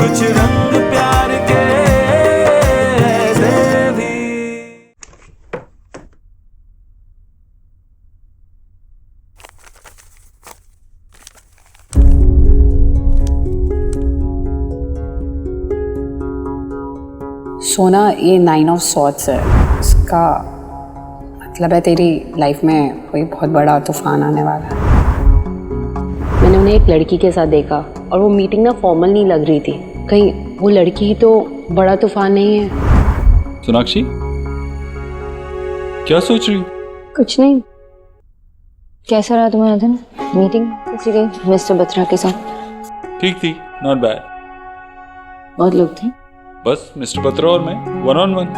कुछ रंग प्यार के दे भी। सोना, ये 9 ऑफ सॉर्ड्स है। इसका मतलब है तेरी लाइफ में कोई बहुत बड़ा तूफान आने वाला है। मैंने उन्हें एक लड़की के साथ देखा और वो मीटिंग ना फॉर्मल नहीं लग रही थी। कहीं वो लड़की ही तो बड़ा तूफान नहीं है? सोनाक्षी, क्या सोच रही हो? कुछ नहीं। कैसा रहा तुम्हारा दिन? मीटिंग कैसी गई मिस्टर बत्रा के साथ? ठीक थी, नॉट बैड। बहुत लोग थे? बस मिस्टर बत्रा और मैं, 1-on-1।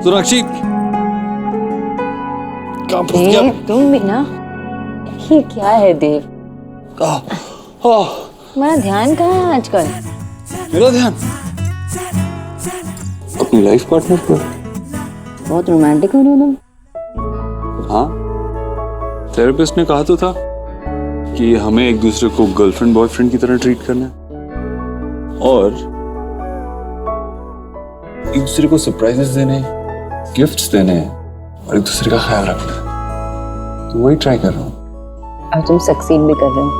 सोनाक्षी, कहाँ फंस गया? तुम भी ना, ये क्या है देव? तुम्हारा ध्यान कहाँ है आजकल? मेरा ध्यान अपनी लाइफ पार्टनर पर। बहुत रोमांटिक हो रहे हो तुम। हाँ, थेरेपिस्ट ने कहा तो था कि हमें एक दूसरे को गर्लफ्रेंड बॉयफ्रेंड की तरह ट्रीट करना है और एक दूसरे को सरप्राइजेस देने, गिफ्ट्स देने और एक दूसरे का ख्याल रखना है। तो वही ट्राई कर रहा हूँ। और तुम सक्सीड भी कर रहे हो।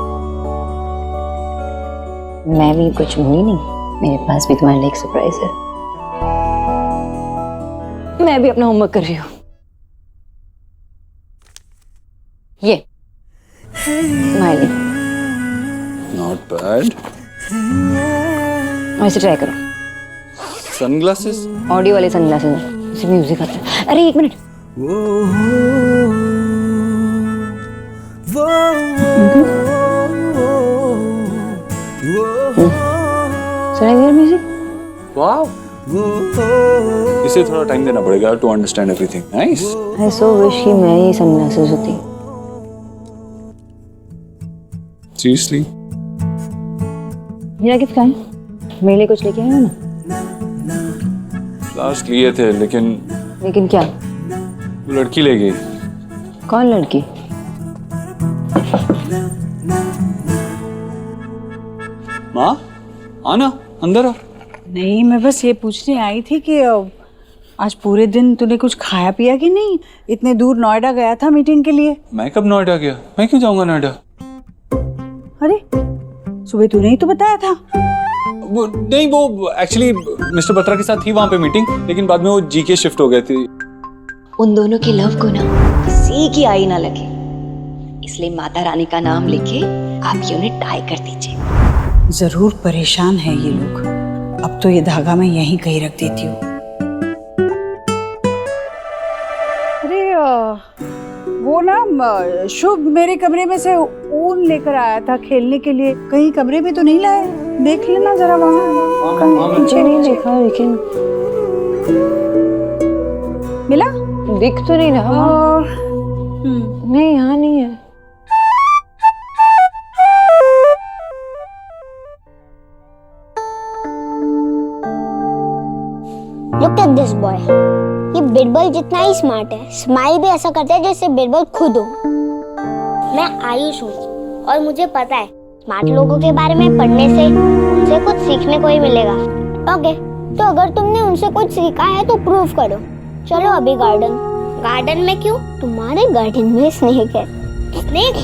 मैं भी कुछ भूली नहीं, मेरे पास भी तुम्हारे लिए एक सरप्राइज है। मैं भी अपना होमवर्क कर रही हूँ। ये तुम्हारे लिए। Not bad. वैसे ट्राई करो। सनग्लासेस? ऑडियो वाले सनग्लासेस हैं, इसमें म्यूजिक आता है। अरे एक मिनट। म्यूजिक। वाह, इसे थोड़ा टाइम देना पड़ेगा to understand everything. Nice. I so wish कि मैं ही सनग्लासेस होती। सीरियसली? मेरा गिफ्ट कहाँ है? मेरे लिए कुछ लेके आए हो ना? लास्ट लिए थे लेकिन क्या? वो लड़की ले गई। कौन लड़की? माँ, आना अंदर आ। नहीं, मैं बस ये पूछने आई थी कि आज पूरे दिन तूने कुछ खाया पिया कि नहीं? इतने दूर नोएडा गया था मीटिंग के लिए। मैं कब नोएडा गया? मैं क्यों जाऊंगा नोएडा? अरे सुबह तूने ही तो बताया था। वो एक्चुअली मिस्टर बत्रा के साथ थी वहां पे मीटिंग, लेकिन बाद में वो जीके शिफ्ट हो गए थे। उन दोनों के लव को ना किसी की आई ना लगे, इसलिए माता रानी का नाम लेके आप ये उन्हें टाई कर दीजिए। जरूर परेशान है ये लोग। अब तो ये धागा मैं यहीं कहीं रख देती हूँ। अरे वो ना शुभ मेरे कमरे में से ऊन लेकर आया था खेलने के लिए। कहीं कमरे में तो नहीं लाए? देख लेना जरा वहाँ। मुझे नहीं देखा, लेकिन मिला? दिख तो नहीं रहा। नहीं, यहाँ नहीं है। Look at this boy. ये बिरबल जितना ही स्मार्ट है। स्माइल भी ऐसा करता है जैसे बिरबल खुद हो। मैं आयुष हूँ और मुझे पता है स्मार्ट लोगों के बारे में पढ़ने से उनसे कुछ सीखने को ही मिलेगा। ओके, तो अगर तुमने उनसे कुछ सीखा है तो प्रूव करो। चलो अभी गार्डन में क्यों? तुम्हारे गार्डन में स्नेक है। स्नेक?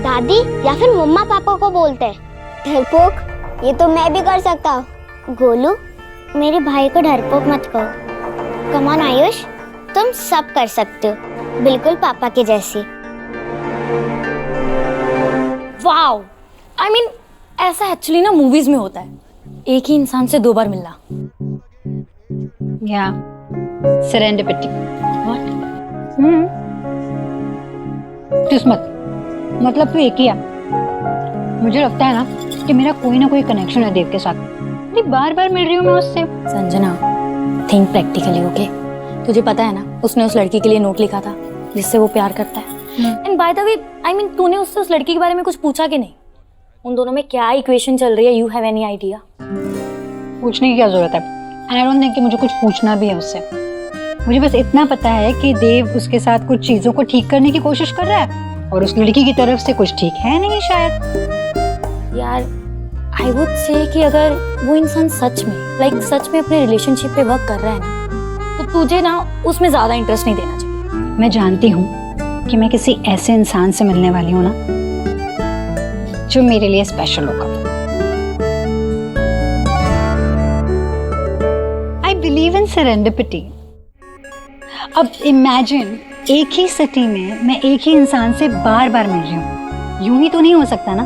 दादी या फिर मम्मा पापा को बोलते हैं। डरपोक? ये तो मैं भी कर सकता हूँ। गोलू, मेरे भाई को डरपोक मत कहो। कम ऑन आयुष, तुम सब कर सकते हो, बिल्कुल पापा के जैसी। वाओ, आई मीन ऐसा एक्चुअली ना मूवीज में होता है, एक ही इंसान से 2 बार मिलना। या सेरेंडिपिटी। व्हाट? किस्मत। मतलब तू एक ही है। मुझे लगता है ना कि मेरा कोई ना कोई कनेक्शन है देव के साथ। बार बार मिल रही हूँ मैं उससे। Sanjana, think practically, okay? तुझे पता है ना उसने उस लड़की के लिए नोट लिखा था जिससे वो प्यार करता है। And by the way, I mean तूने उससे उस लड़की के बारे में कुछ पूछा कि नहीं? उन दोनों में क्या इक्वेशन चल रही है? You have any idea? पूछने की क्या जरूरत है? एंड आई डोंट थिंक कि मुझे कुछ पूछना भी है उससे। मुझे बस इतना पता है कि देव उसके साथ कुछ चीजों को ठीक करने की कोशिश कर रहा है और उस लड़की की तरफ से कुछ ठीक है नहीं शायद। यार आई वुड से कि अगर वो इंसान सच में सच में अपने रिलेशनशिप पे वर्क कर रहा है ना, तो तुझे ना उसमें ज्यादा इंटरेस्ट नहीं देना चाहिए। मैं जानती हूँ कि मैं किसी ऐसे इंसान से मिलने वाली हूँ ना जो मेरे लिए स्पेशल होगा। I believe in serendipity. अब इमेजिन एक ही सिटी में मैं एक ही इंसान से बार बार मिल रही हूँ, यूं ही तो नहीं हो सकता ना।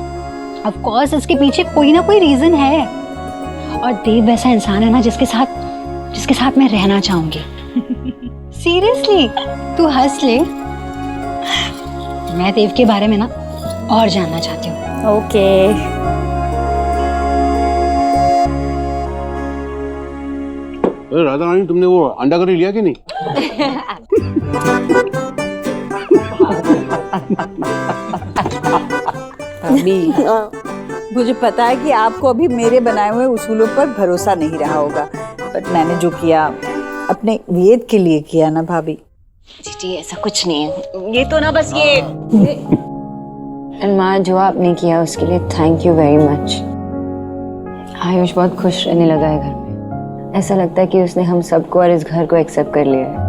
ऑफ कोर्स इसके पीछे कोई ना कोई रीजन है, और देव वैसा इंसान है ना जिसके साथ मैं रहना चाहूंगी। सीरियसली तू हंस ले, मैं देव के बारे में ना और जानना चाहती हूँ। ओके राधा रानी, तुमने वो अंडा करी लिया कि नहीं? मुझे पता है कि आपको अभी मेरे बनाए हुए उसूलों पर भरोसा नहीं रहा होगा, बट मैंने जो किया अपने वेद के लिए किया ना भाभी। जी ऐसा कुछ नहीं है, ये तो ना बस ये माँ जो आपने किया उसके लिए thank you very much. Ayush बहुत खुश रहने लगा है घर में, ऐसा लगता है कि उसने हम सबको और इस घर को एक्सेप्ट कर लिया है।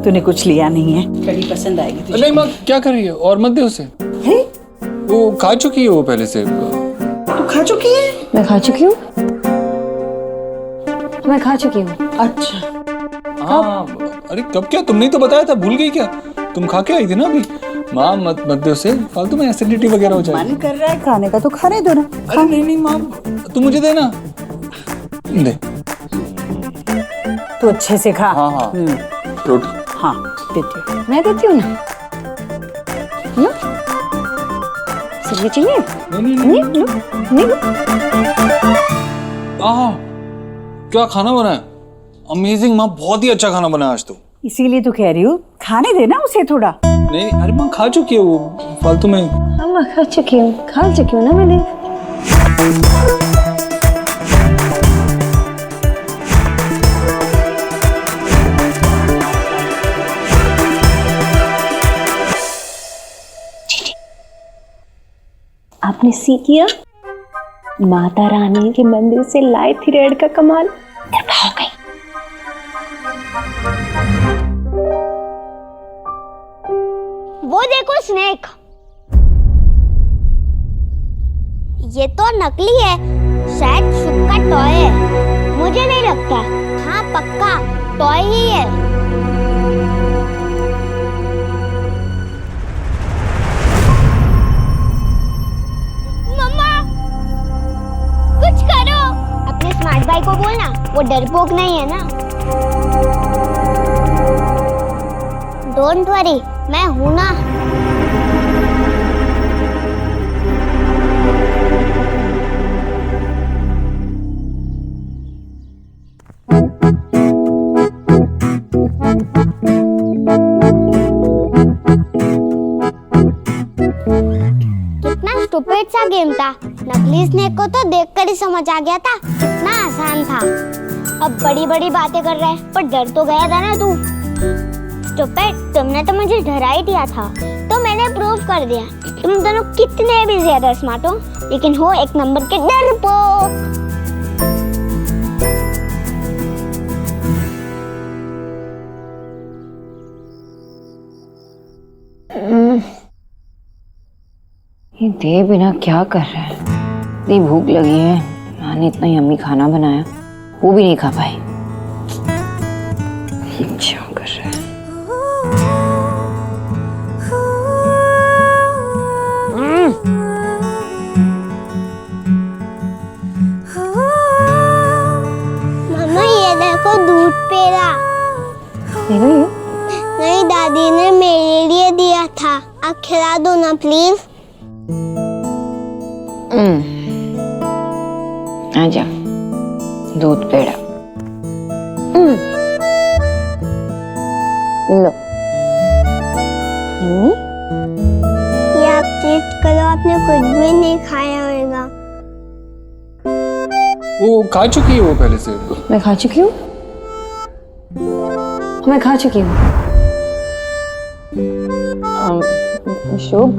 तूने कुछ लिया नहीं है, कड़ी पसंद आएगी तुझे। नहीं माँ, क्या कर रही है? और मत दे उसे। वो खा चुकी है वो पहले से। तू खा चुकी है? मैं खा चुकी हूँ, मैं खा चुकी हूँ। अच्छा हाँ, अरे कब? क्या तुमने तो बताया था, भूल गई क्या? तुम खा के आई थी ना अभी। माँ मत दे उसे, फालतू में एसिडिटी वगैरह हो जाएगी। मन कर रहा है खाने का तो खाने दो ना। अरे नहीं माँ, तू मुझे दे ना, दे। तू अच्छे से खा। हाँ हाँ रोटी। हाँ देती हूँ। मैं देती हूँ ना, सब्जी चाहिए? नहीं लो, नहीं लो। क्या खाना बना है? अमेजिंग माँ, बहुत ही अच्छा खाना बना है आज तो। इसीलिए तो कह रही हूँ खाने देना उसे थोड़ा। नहीं अरे माँ खा चुकी है वो, फालतू में। हाँ मैं खा चुकी हूँ ना मैंने। आपने सी किया? माता रानी के मंदिर से लाए थ्रेड का कमाल हो गई। वो देखो स्नेक, ये तो नकली है, शायद शुभ का टॉय है। मुझे नहीं लगता। हाँ पक्का टॉय ही है। मम्मा कुछ करो। अपने स्मार्ट भाई को बोलना, वो डरपोक नहीं है ना। डोंट वरी, मैं हूं ना। कितना स्टूपिड सा गेम था। नकली स्नेक को तो देखकर ही समझ आ गया था, कितना आसान था। अब बड़ी बड़ी बातें कर रहा है, पर डर तो गया था ना तू। स्टूपिड, तुमने तो मुझे डरा ही दिया था, तो मैंने प्रूव कर दिया। तुम दोनों कितने भी ज्यादा स्मार्ट हो, लेकिन हो एक नंबर के डरपोक। ये देव बिना क्या कर रहा है? इतनी भूख लगी है, माँ ने इतना यम्मी खाना बनाया, वो भी नहीं खा पाई। क्या कर रहा है? मम्मा ये देखो दूध पेड़ा। नहीं, दादी ने मेरे लिए दिया था। आप खिला दो ना प्लीज। आजा, दूध पेड़ा। लो यम्मी। ये आप टेस्ट करो, आपने कुछ भी नहीं खाया होगा। वो खा चुकी है वो पहले से। मैं खा चुकी हूँ, मैं खा चुकी हूँ। शुभ,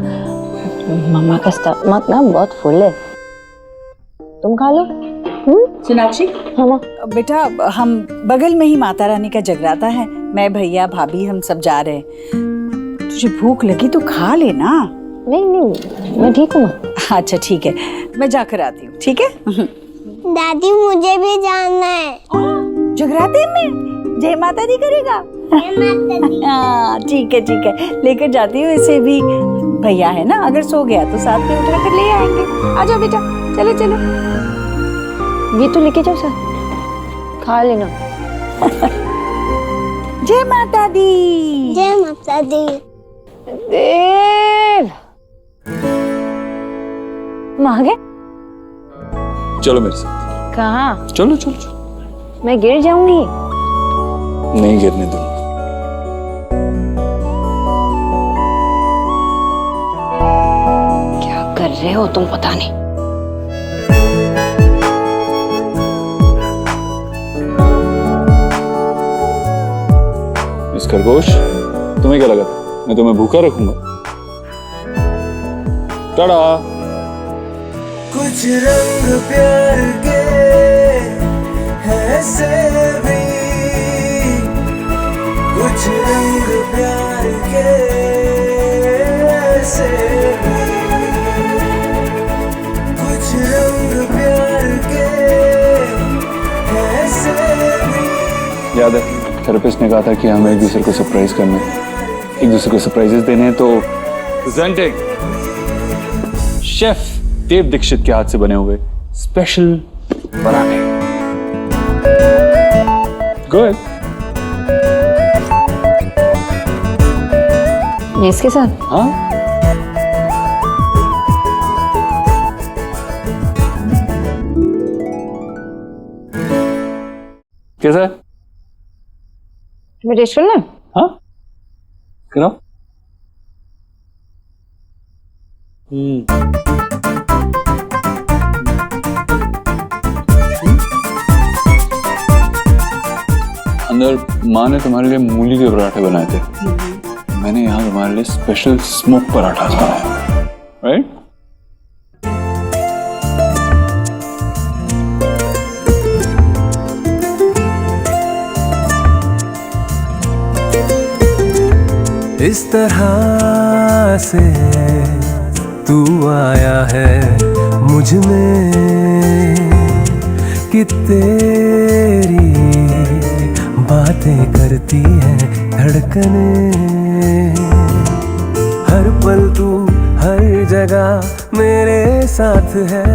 मम्मा का स्टमक ना बहुत फुल है, तुम खा लो। सोनाक्षी, हाँ माँ। बेटा हम बगल में ही माता रानी का जगराता है, मैं भैया भाभी हम सब जा रहे हैं। तुझे भूख लगी तो खा लेना। नहीं नहीं, मैं ठीक हूँ माँ। अच्छा ठीक है, मैं जाकर आती हूँ। ठीक है दादी मुझे भी जाना है। जगराते में जय माता दी करेगा? हाँ ठीक है, लेकर जाती हूँ इसे भी। भैया है ना, अगर सो गया तो साथ में उठा कर ले आएंगे। आ जाओ बेटा, चलो चलो। ये तो लेके जाओ सर, खा लेना। जय माता दी। जय माता दी। देव मांगे चलो मेरे साथ। कहाँ? चलो चलो चलो। मैं गिर जाऊंगी। नहीं गिरने दूंगा। क्या कर रहे हो तुम, पता नहीं। इस खरगोश, तुम्हें क्या लगा था मैं तुम्हें भूखा रखूंगा? टाड़ा। कुछ रंग प्यार के ऐसे भी, कुछ रंग प्यार के ऐसे भी, कुछ रंग प्यार के ऐसे भी। याद है थेरेपिस्ट ने कहा था कि हमें एक दूसरे को सरप्राइज करना है, एक दूसरे को सरप्राइजेस देने हैं। तो प्रेजेंटिंग शेफ देव दीक्षित के हाथ से बने हुए स्पेशल पराठे। गुड। ये इसके साथ? हाँ कैसा है? तुम्हें टेस्ट करना है? हाँ कराओ। अंदर माँ ने तुम्हारे लिए मूली के पराठे बनाए थे, मैंने यहाँ तुम्हारे लिए स्पेशल स्मोक पराठा बनाया, राइट? इस तरह से तू आया है मुझ में कि तेरी बातें करती हैं धड़कने। हर पल तू हर जगह मेरे साथ है,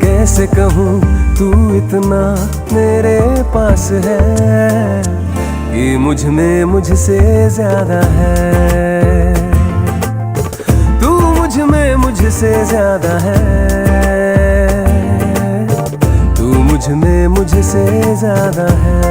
कैसे कहूँ तू इतना मेरे पास है कि मुझ में मुझसे ज्यादा है, तू मुझ में मुझसे ज्यादा है, तू मुझ में मुझसे ज्यादा है।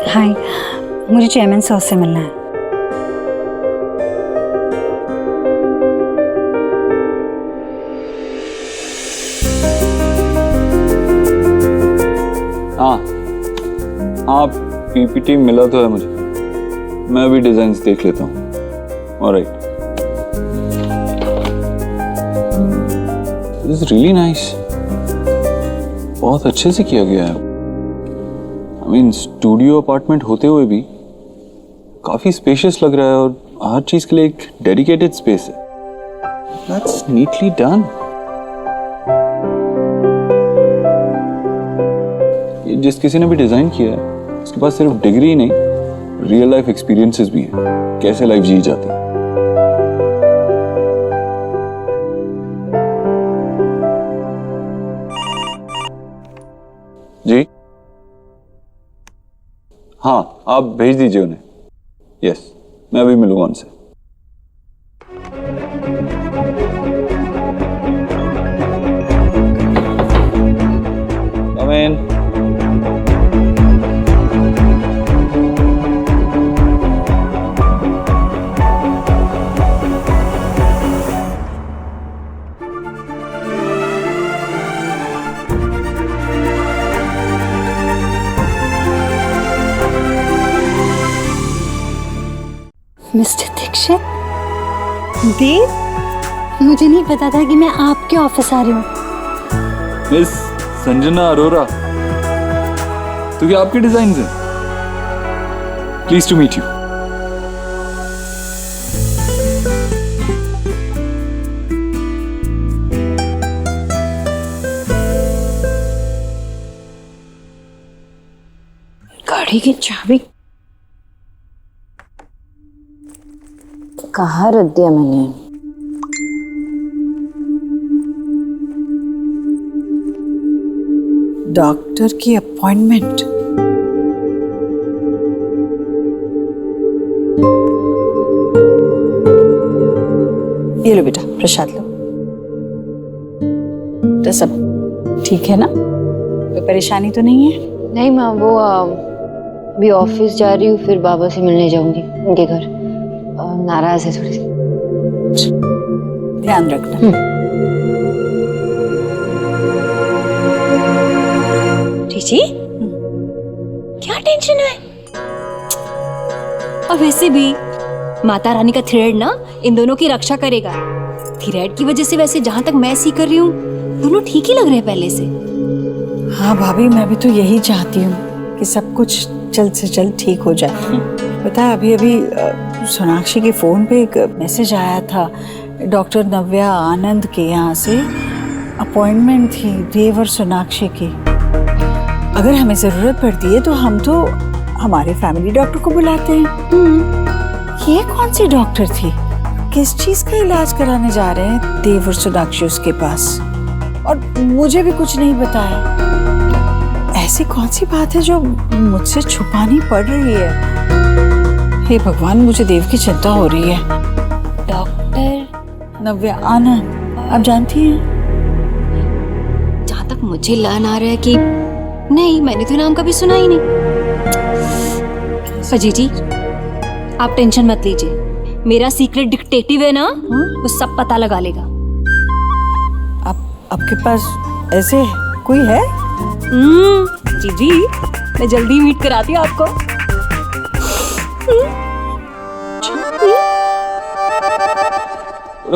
हाय, मुझे चेयरमैन साहब से मिलना है। हाँ पीपीटी मिला तो है मुझे, मैं अभी डिजाइन्स देख लेता हूँ। Alright, this is really nice, बहुत अच्छे से किया गया है। आई मीन स्टूडियो अपार्टमेंट होते हुए भी काफी स्पेशियस लग रहा है और हर चीज के लिए एक डेडिकेटेड स्पेस है। That's neatly done. जिस किसी ने भी डिजाइन किया है उसके पास सिर्फ डिग्री ही नहीं, रियल लाइफ एक्सपीरियंसेस भी हैं, कैसे लाइफ जी जाती है। जी हाँ, आप भेज दीजिए उन्हें। यस, मैं अभी मिलूंगा उनसे। Come in. मिस्टर दीक्षित, देव, मुझे नहीं पता था कि मैं आपके ऑफिस आ रही हूँ। मिस संजना अरोरा, तो क्या आपके डिजाइन हैं? Please to meet you. गाड़ी की चाबी कहाँ रख दिया मैंने? डॉक्टर की अपॉइंटमेंट। ये लो बेटा, प्रसाद लो। तो सब ठीक है ना? कोई परेशानी तो नहीं है? नहीं माँ, वो अभी ऑफिस जा रही हूँ, फिर बाबा से मिलने जाऊंगी उनके घर। नाराज है थोड़ी सी। ध्यान रखना। जी क्या टेंशन है? और वैसे भी माता रानी का थ्रेड ना इन दोनों की रक्षा करेगा। थ्रेड की वजह से वैसे जहां तक मैं सी कर रही हूँ, दोनों ठीक ही लग रहे हैं पहले से। हाँ भाभी, मैं भी तो यही चाहती हूँ कि सब कुछ जल्द से जल्द ठीक हो जाए। पता है, अभी अभी सोनाक्षी के फोन पे एक मैसेज आया था, डॉक्टर नव्या आनंद के यहाँ से अपॉइंटमेंट थी देव और सोनाक्षी की। अगर हमें जरूरत पड़ती है तो हम तो हमारे फैमिली डॉक्टर को बुलाते हैं। ये कौन सी डॉक्टर थी? किस चीज का इलाज कराने जा रहे हैं देव और सोनाक्षी उसके पास, और मुझे भी कुछ नहीं बताया। ऐसी कौन सी बात है जो मुझसे छुपानी पड़ रही है? हे भगवान, मुझे देव की चिंता हो रही है। डॉक्टर नव्या आनंद, आप जानती हैं? जहां तक मुझे लन आ रहा है कि नहीं, मैंने तो नाम कभी सुना ही नहीं। अजी जी, आप टेंशन मत लीजिए, मेरा सीक्रेट डिटेक्टिव है ना, वो सब पता लगा लेगा। आपके पास ऐसे कोई है? जी जी, मैं जल्दी मीट कराती हूँ आपको।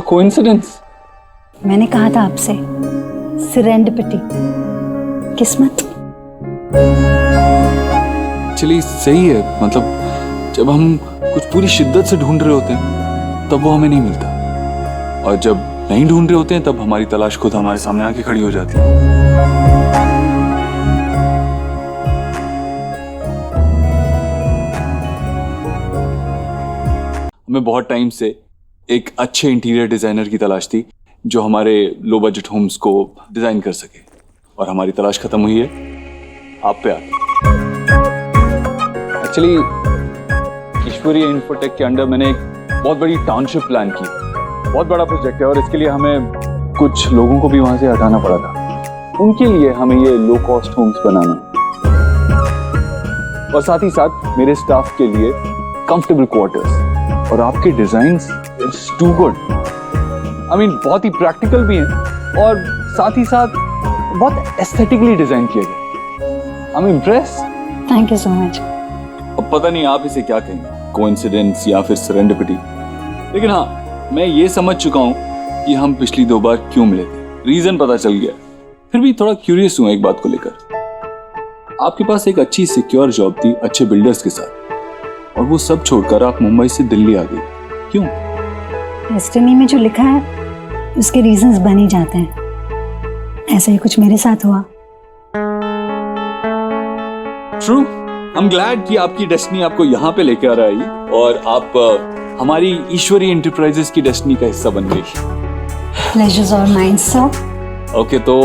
कोइंसिडेंस। मैंने कहा था आपसे, सेरेंडिपिटी, किस्मत। चलिए सही है, मतलब जब हम कुछ पूरी शिद्दत से ढूंढ रहे होते हैं तब वो हमें नहीं मिलता, और जब नहीं ढूंढ रहे होते हैं तब हमारी तलाश खुद हमारे सामने आके खड़ी हो जाती है। हमें बहुत टाइम से एक अच्छे इंटीरियर डिजाइनर की तलाश थी जो हमारे लो बजट होम्स को डिजाइन कर सके, और हमारी तलाश खत्म हुई है आप पे आके। एक्चुअली ईश्वरी इन्फोटेक के अंडर मैंने एक बहुत बड़ी टाउनशिप प्लान की। बहुत बड़ा प्रोजेक्ट है और इसके लिए हमें कुछ लोगों को भी वहां से हटाना पड़ा था। उनके लिए हमें ये लो कॉस्ट होम्स बनाना, और साथ ही साथ मेरे स्टाफ के लिए कंफर्टेबल क्वार्टर्स। और आपके designs it's too good. I mean बहुत ही प्रैक्टिकल भी हैं और साथ ही साथ बहुत एस्थेटिकली डिजाइन किए गए। I am impressed. Thank you so much. अब पता नहीं आप इसे क्या कहेंगे, कोइंसिडेंस या फिर सेरेंडिपिटी, लेकिन हाँ, मैं ये समझ चुका हूँ कि हम पिछली 2 बार क्यों मिले थे। रीजन पता चल गया। फिर भी थोड़ा क्यूरियस हूँ एक बात को लेकर। आपके पास एक अच्छी सिक्योर जॉब थी अच्छे बिल्डर्स के साथ, और वो सब छोड़कर आप मुंबई से दिल्ली आ गई, क्यों? डेस्टिनी में जो लिखा है उसके रीजंस बन ही जाते हैं। ऐसा ही कुछ मेरे साथ हुआ। ट्रू, आई एम ग्लैड कि आपकी डेस्टिनी आपको यहाँ पे लेके आ रहा है और आप हमारी ईश्वरी एंटरप्राइजेस की डेस्टिनी का हिस्सा बन गई। प्लेजर्स और माइन सर। ओके, तो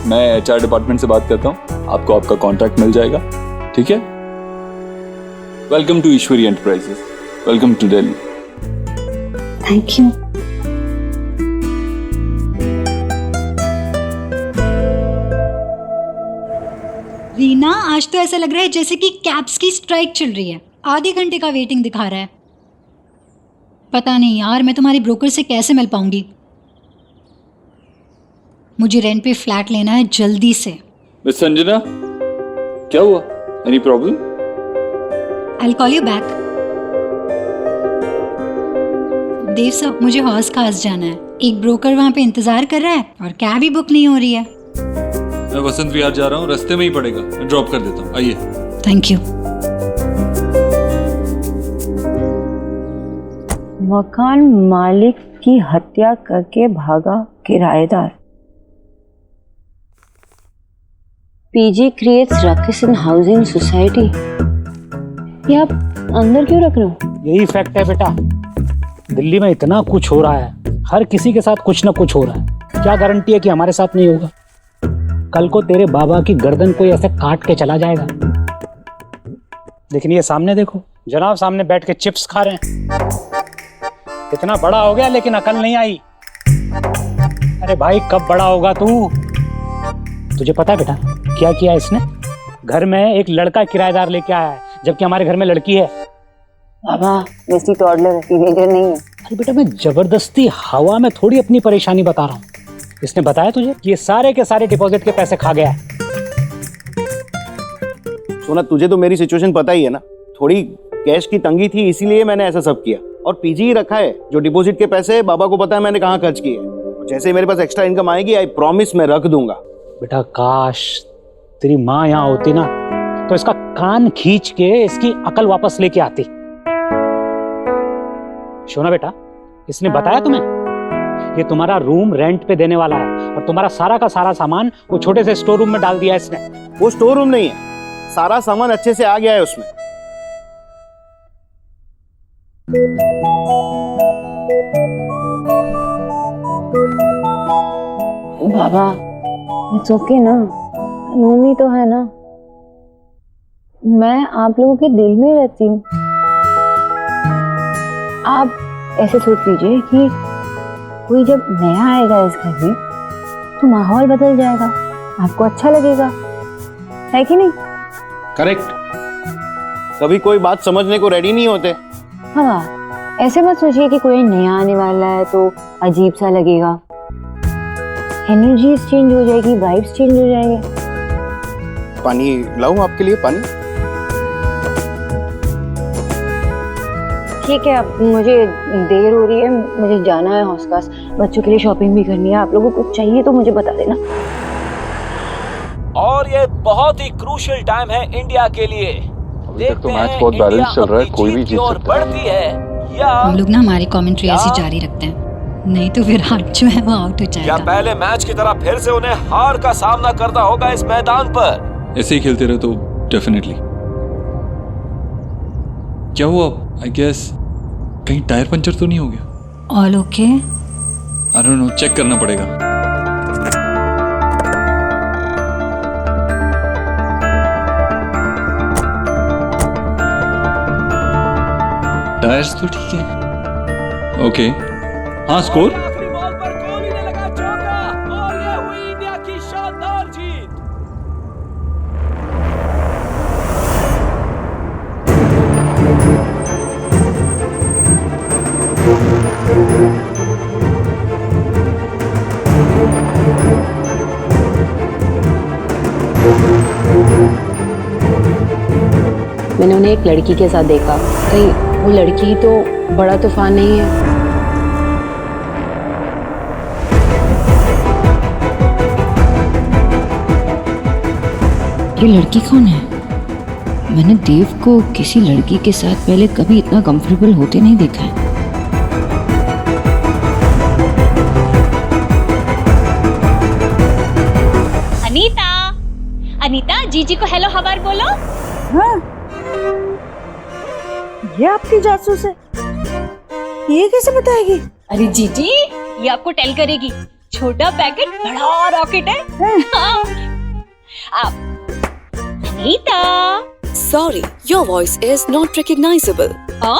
मैं एचआर डिपार्टमेंट से बात करता हूँ, आपको आपका कॉन्ट्रैक्ट मिल जाएगा, ठीक है? Welcome to Ishwari Enterprises, welcome to Delhi. Thank you. Reena, आज तो ऐसा लग रहा है जैसे कि कैब्स की स्ट्राइक चल रही है। आधे घंटे का वेटिंग दिखा रहा है। पता नहीं यार, मैं तुम्हारी ब्रोकर से कैसे मिल पाऊंगी। मुझे रेंट पे फ्लैट लेना है जल्दी से। मिस संजना, क्या हुआ? Any problem? I will call you back. Dev साहब, मुझे हौस खास जाना है। एक ब्रोकर वहाँ पे इंतजार कर रहा है और कैब ही बुक नहीं हो रही है। मैं वसंत विहार जा रहा हूँ, रास्ते में ही पड़ेगा, मैं ड्रॉप कर देता हूँ, आइए। Thank you. मकान मालिक की हत्या करके भागा किराएदार। पीजी क्रिएट्स रकिस इन हाउसिंग सोसाइटी। ये आप अंदर क्यों रख रहे हो? यही फैक्ट है बेटा, दिल्ली में इतना कुछ हो रहा है, हर किसी के साथ कुछ ना कुछ हो रहा है। क्या गारंटी है कि हमारे साथ नहीं होगा? कल को तेरे बाबा की गर्दन कोई ऐसे काट के चला जाएगा। लेकिन ये सामने देखो, जनाब सामने बैठ के चिप्स खा रहे हैं। इतना बड़ा हो गया लेकिन अकल नहीं आई। अरे भाई, कब बड़ा होगा तू? तुझे पता है बेटा क्या किया इसने? घर में एक लड़का किराएदार लेके आया है, जबकि हमारे घर में लड़की है। बाबा, वैसी टॉडलर है, टीनेजर नहीं है। अरे बेटा, मैं जबरदस्ती हवा में थोड़ी अपनी परेशानी बता रहा हूँ। इसने बताया तुझे कि ये सारे के सारे डिपॉजिट के पैसे खा गया है। सोना, तुझे तो मेरी सिचुएशन पता ही है ना। थोड़ी कैश की तंगी थी, इसीलिए मैंने ऐसा सब किया। और पीजी ही रखा है। जो डिपॉजिट के पैसे बाबा को पता है मैंने कहाँ खर्च किए। जैसे ही मेरे पास एक्स्ट्रा इनकम आएगी, आई प्रॉमिस मैं रख दूंगा। बेटा, काश तेरी माँ यहाँ होती ना, तो इसका कान खींच के इसकी अकल वापस लेके आती। शोना बेटा, इसने बताया तुम्हें? ये तुम्हारा रूम रेंट पे देने वाला है और तुम्हारा सारा का सारा सामान वो छोटे से स्टोर रूम में डाल दिया है इसने। वो स्टोर रूम नहीं है, सारा सामान अच्छे से आ गया है उसमें। बाबा, इट्स ओके ना, रूम ही तो है ना। मैं आप लोगों के दिल में रहती हूँ। आप ऐसे सोच लीजिए कि कोई जब नया आएगा इस घर में तो माहौल बदल जाएगा, आपको अच्छा लगेगा, है कि नहीं? करेक्ट। कभी कोई बात समझने को रेडी नहीं होते। हाँ, ऐसे मत सोचिए कि कोई नया आने वाला है तो अजीब सा लगेगा। एनर्जी चेंज हो जाएगी, वाइब्स चेंज हो जाएंगे। पानी लाऊं आपके लिए? पानी? ठीक है, अब मुझे देर हो रही है, मुझे जाना है हौसखास, बच्चों के लिए शॉपिंग भी करनी है। आप लोगों को कुछ चाहिए तो मुझे बता देना। और ये बहुत ही क्रूशियल टाइम है इंडिया के लिए। अभी तक तो मैच बहुत बैलेंस चल रहा है, कोई भी जीत सकता है। बढ़ती है या हम लोग ना हमारी कमेंट्री ऐसी जारी रखते हैं, नहीं तो विराट जो है वो आउट हो जाएगा। या पहले मैच की तरह फिर से उन्हें हार का सामना करना होगा इस मैदान पर। ऐसे ही खेलते रहे तो डेफिनेटली। क्या हुआ? आई गेस कहीं टायर पंचर तो नहीं हो गया? All okay? I don't know, check करना पड़ेगा। टायर्स तो ठीक है। ओके, हाँ, स्कोर? आखिरी बॉल पर कोहली ने लगा चौका और ये हुई इंडिया की शानदार जीत। मैंने उन्हें एक लड़की के साथ देखा। कहीं वो लड़की तो बड़ा तूफान नहीं है? ये लड़की कौन है? मैंने देव को किसी लड़की के साथ पहले कभी इतना कंफर्टेबल होते नहीं देखा है। अनीता, अनीता, जीजी को हेलो हवार बोलो। हाँ, ये आपकी जासूस है? ये कैसे बताएगी? अरे जीजी, ये आपको टेल करेगी। छोटा पैकेट बड़ा रॉकेट है। हाँ। Anita, Sorry, your voice is not recognizable. हाँ?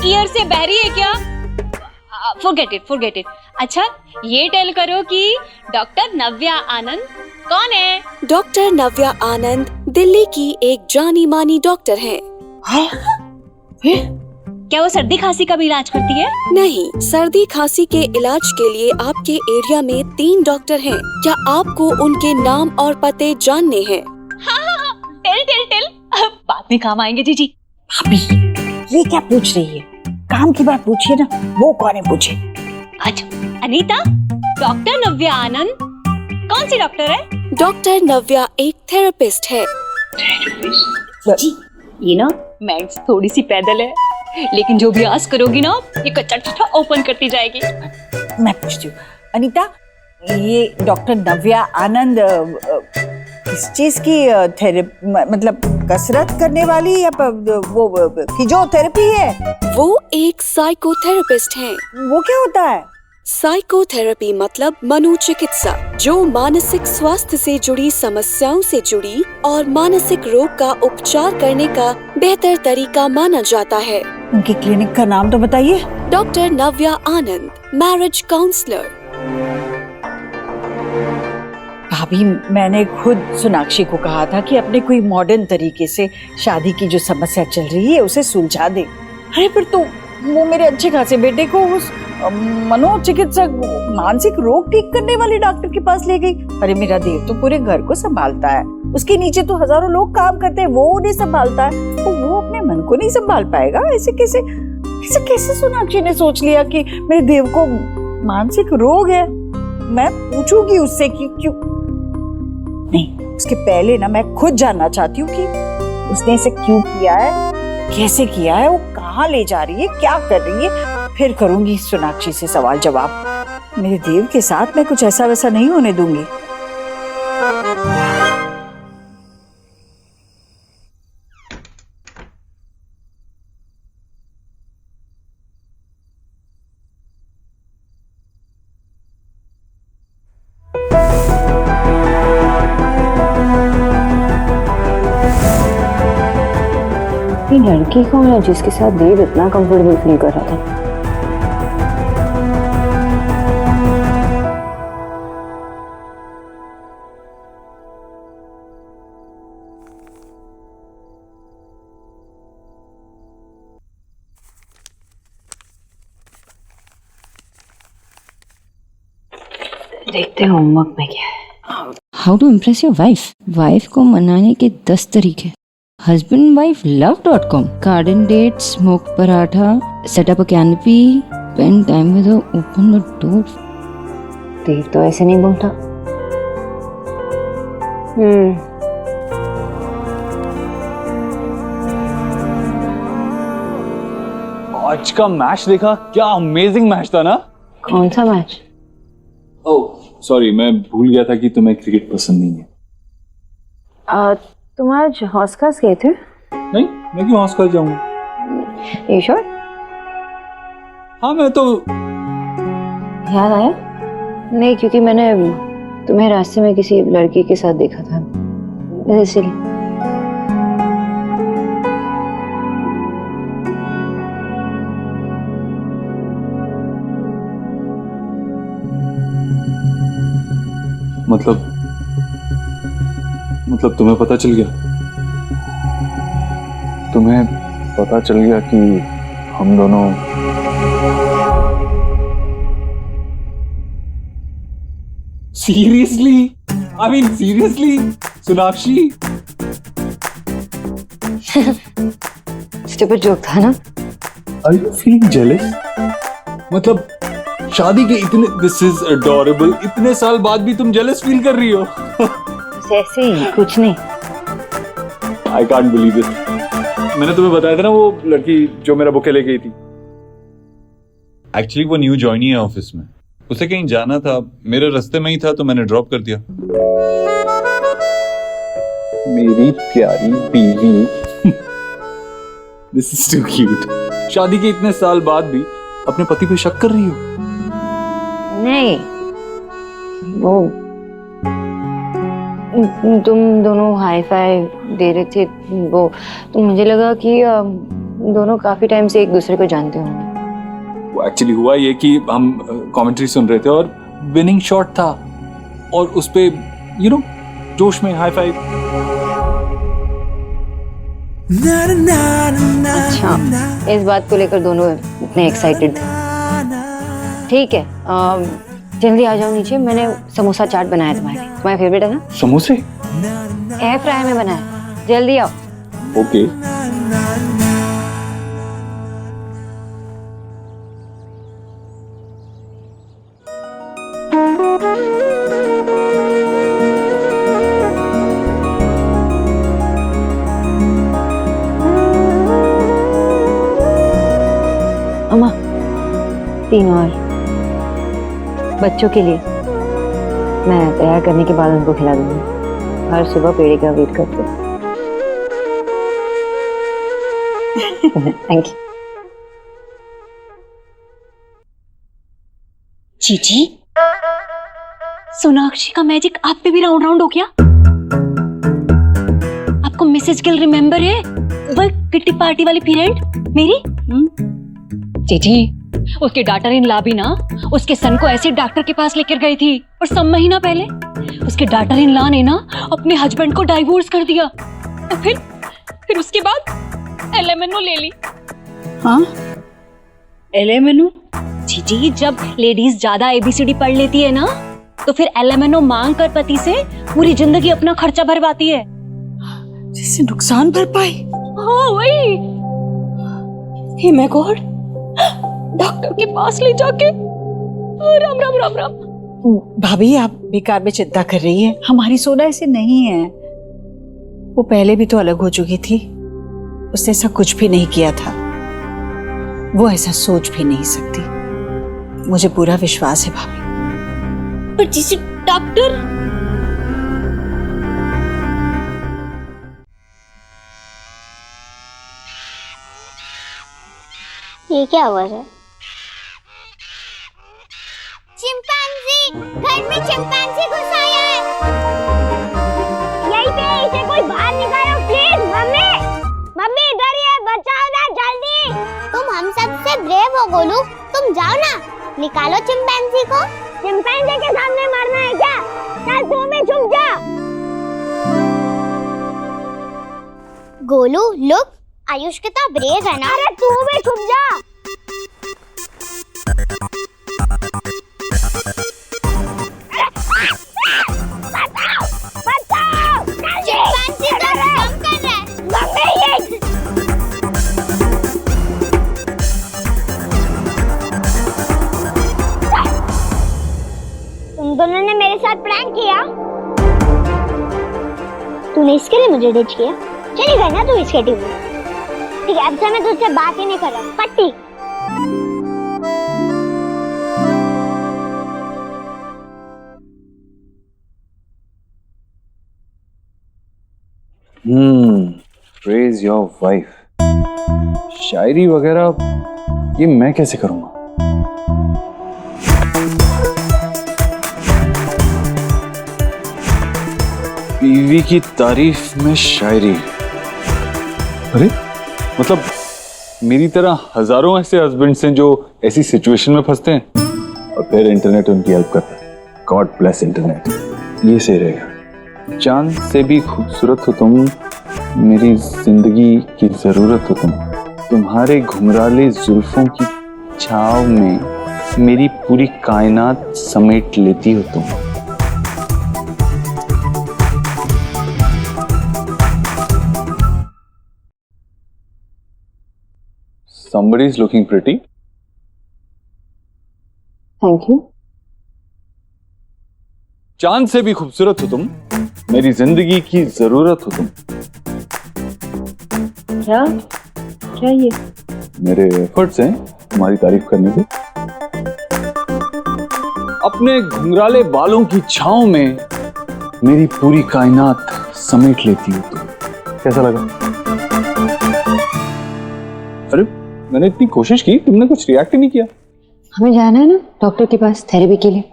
ईयर से बहरी है क्या? Forget it. अच्छा, ये टेल करो कि डॉक्टर नव्या आनंद कौन है? डॉक्टर नव्या आनंद दिल्ली की एक जानी मानी डॉक्टर हैं। क्या वो सर्दी खांसी का भी इलाज करती है? नहीं, सर्दी खांसी के इलाज के लिए आपके एरिया में 3 डॉक्टर हैं। क्या आपको उनके नाम और पते जानने हैं? हाँ, टेल। बाद में काम आएंगे जीजी। भाभी, ये क्या पूछ रही है? काम की बात पूछिए ना, वो कौन है पूछे। अच्छा, अनीता, डॉक्टर नव्या आनंद कौन सी डॉक्टर है? डॉक्टर नव्या एक थेरेपिस्ट है। जी, ये ना मैथ्स थोड़ी सी पैदल है, लेकिन जो भी आस करोगी ना, ये कच्चा चिट्ठा ओपन करती जाएगी। मैं पूछती हूँ, अनीता, ये डॉक्टर नव्या आनंद किस चीज की मतलब कसरत करने वाली या वो फिजियोथेरेपी है? वो एक साइकोथेरेपिस्ट हैं। वो क्या होता है? साइकोथेरेपी मतलब मनोचिकित्सा, जो मानसिक स्वास्थ्य से जुड़ी समस्याओं से जुड़ी और मानसिक रोग का उपचार करने का बेहतर तरीका माना जाता है। उनकी क्लिनिक का नाम तो बताइए। डॉक्टर नव्या आनंद, मैरिज काउंसलर। भाभी, मैंने खुद सोनाक्षी को कहा था कि अपने कोई मॉडर्न तरीके से शादी की जो समस्या चल रही है उसे सुलझा दे। अरे पर तो वो मेरे अच्छे खासे बेटे को उस मनोचिकित्सक, मानसिक रोग ठीक करने वाले डॉक्टर के पास ले गई। अरे मेरा देव तो पूरे घर को संभालता है, उसके नीचे तो हजारों लोग काम करते हैं, वो उन्हें संभालता है, तो वो अपने मन को नहीं संभाल पाएगा? ऐसे कैसे सोनाक्षी ने सोच लिया कि मेरे देव को मानसिक रोग है? मैं पूछूंगी उससे कि क्यों नहीं। उसके पहले ना मैं खुद जानना चाहती हूँ कि उसने इसे क्यों किया है, कैसे किया है, वो कहाँ ले जा रही है, क्या कर रही है। फिर करूंगी सोनाक्षी से सवाल जवाब। मेरे देव के साथ मैं कुछ ऐसा वैसा नहीं होने दूंगी। ये लड़की कौन है जिसके साथ देव इतना कंफर्टेबल फील कर रहा था? देखते हैं होमवर्क में क्या है। How to impress your wife. Wife को मनाने के 10 तरीके। husbandwifelav.com। garden date, smoke paratha, set up a canopy, spend time with her, open the door। देव तो ऐसे नहीं बोलता। आज का मैच देखा? क्या अमेजिंग मैच था ना। कौन सा मैच? ओह सॉरी, मैं भूल गया था कि तुम्हें क्रिकेट पसंद नहीं है। तुम आज हॉस खास गए थे? नहीं, मैं क्यों हॉस खास जाऊंगा। ये श्योर? हाँ, मैं तो याद आया? नहीं, क्योंकि मैंने तुम्हें रास्ते में किसी लड़की के साथ देखा था, इसलिए। मतलब तुम्हें पता चल गया? तुम्हें पता चल गया कि हम दोनों seriously? I mean seriously Sonakshi? Stupid joke था ना? Are you feeling jealous? मतलब शादी के दिस इज अडोरेबल, इतने साल बाद भी तुम जेलस फील कर रही हो? ऐसे ही, कुछ नहीं। I can't believe it. मैंने तुम्हें बताया था ना वो लड़की जो मेरा बुके ले गई थी। एक्चुअली वो न्यू ज्वाइनी है ऑफिस में, उसे कहीं जाना था, मेरे रास्ते में ही था तो मैंने ड्रॉप कर दिया। मेरी प्यारी बीवी। This is too cute. शादी के इतने साल बाद भी अपने पति पे शक कर रही हो? नहीं, वो तुम दोनों हाई फाई दे रहे थे, वो तो मुझे लगा कि दोनों काफी टाइम से एक दूसरे को जानते होंगे। वो एक्चुअली हुआ ये कि हम कमेंट्री सुन रहे थे और विनिंग शॉट था और उस पे जोश में हाई फाइव। अच्छा, इस बात को लेकर दोनों इतने एक्साइटेड थे। ठीक है, जल्दी आ जाओ नीचे, मैंने समोसा चाट बनाया तुम्हारे फेवरेट है ना? समोसे एयर फ्राई में बनाया, जल्दी आओ। ओके। अम्मा, 3 और बच्चों के लिए मैं तैयार करने के बाद उनको खिला दूंगी। हर सुबह पेड़े का वेट करते। Thank you. जीजी, सोनाक्षी का मैजिक आप पे भी राउंड राउंड हो गया? आपको मिसेज गिल रिमेम्बर है? वो किट्टी पार्टी वाली पीरियड मेरी? जीजी, उसके डॉटर इन लॉ भी ना उसके सन को ऐसे डॉक्टर के पास लेकर गई थी और 6 महीना पहले उसके डॉटर इन लॉ ने ना अपने हस्बैंड को डाइवोर्स कर दिया और फिर उसके बाद एलएमएनओ ले ली। हाँ, एलएमएनओ? जी, जब लेडीज ज्यादा एबीसीडी पढ़ लेती है ना तो फिर एलएमएनओ मांग कर पति से पूरी जिंदगी अपना खर्चा भरवाती है। जिससे नुकसान भरपाई? हाँ वही। हे माय गॉड, डॉक्टर के पास ले जाके राम राम राम राम। भाभी, आप बेकार में चिंता कर रही हैं। हमारी सोना ऐसे नहीं है। वो पहले भी तो अलग हो चुकी थी, उसने ऐसा कुछ भी नहीं किया था। वो ऐसा सोच भी नहीं सकती, मुझे पूरा विश्वास है भाभी। पर जिसे डॉक्टर ये क्या आवाज है? चिंपैंजी, घर में चिंपैंजी घुस आया है। यहीं पे, इसे कोई बाहर निकालो प्लीज। मम्मी, मम्मी इधर ही है, बचाओ ना जल्दी। तुम हम सब से ब्रेव हो गोलू, तुम जाओ ना, निकालो चिंपैंजी को। चिंपैंजी के सामने मरना है क्या? चल तू भी छुप जा। गोलू लुक, आयुष कितना ब्रेव है ना। अरे तू भी छुप जा। तुम दोनों ने मेरे साथ प्रैंक किया। तूने इसके लिए मुझे डिच किया? चली गई ना तू इसके टीम में। ठीक है, अब से मैं तुझसे बात ही नहीं कर रहा। पट्टी। Praise your wife. शायरी वगैरह ये मैं कैसे करूंगा? बीवी की तारीफ में शायरी? अरे मतलब मेरी तरह हजारों ऐसे हस्बैंड्स हैं जो ऐसी सिचुएशन में फंसते हैं और फिर इंटरनेट उनकी हेल्प करता है। गॉड ब्लेस इंटरनेट, ये सही रहेगा। चांद से भी खूबसूरत हो तुम, मेरी जिंदगी की जरूरत हो तुम। तुम्हारे घुंघराले जुल्फों की छाव में मेरी पूरी कायनात समेट लेती हो तुम। Somebody is looking pretty. Thank you. चांद से भी खूबसूरत हो तुम, मेरी जिंदगी की जरूरत हो तुम। क्या क्या ये? मेरे एफर्ट्स हैं तुम्हारी तारीफ करने के। अपने घुंघराले बालों की छांव में मेरी पूरी कायनात समेट लेती हो। कैसा लगा? अरे मैंने इतनी कोशिश की, तुमने कुछ रिएक्ट ही नहीं किया। हमें जाना है ना डॉक्टर के पास थेरेपी के लिए।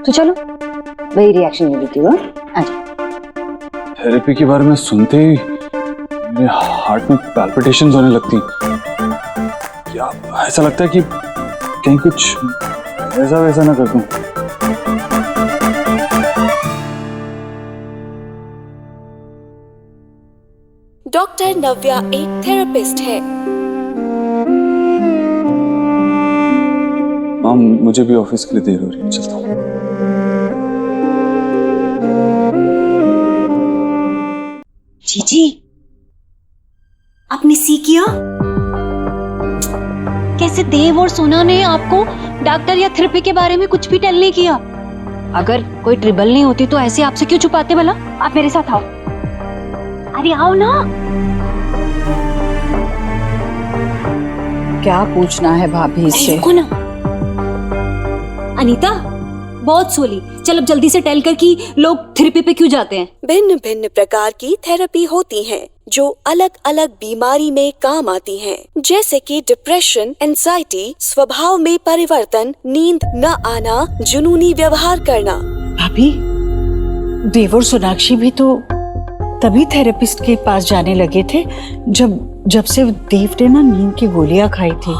तो चलो, वही रिएक्शन मिली थी। आजा। थेरेपी के बारे में सुनते ही मेरे हार्ट में पैल्पिटेशंस होने लगती। क्या ऐसा लगता है कि कहीं कुछ ऐसा वैसा ना कर दूं। डॉक्टर नव्या एक थेरेपिस्ट है। माम, मुझे भी ऑफिस के लिए देर हो रही है, चलता हूँ। जीजी, आपने सी किया? कैसे देव और सोना ने आपको डॉक्टर या थेरेपी के बारे में कुछ भी टेल नहीं किया? अगर कोई ट्रिबल नहीं होती तो ऐसे आपसे क्यों छुपाते भला? आप मेरे साथ आओ। अरे आओ ना। क्या पूछना है भाभी से? रुको ना। अनीता, बहुत सोली। चल अब जल्दी से टेल कर कि लोग थेरेपी पे क्यों जाते हैं। भिन्न भिन्न प्रकार की थेरेपी होती हैं, जो अलग अलग बीमारी में काम आती हैं, जैसे कि डिप्रेशन, एंजाइटी, स्वभाव में परिवर्तन, नींद न आना, जुनूनी व्यवहार करना। भाभी, देव और सोनाक्षी भी तो तभी थेरेपिस्ट के पास जाने लगे थे जब से देव ने ना नींद की गोलियां खाई थी।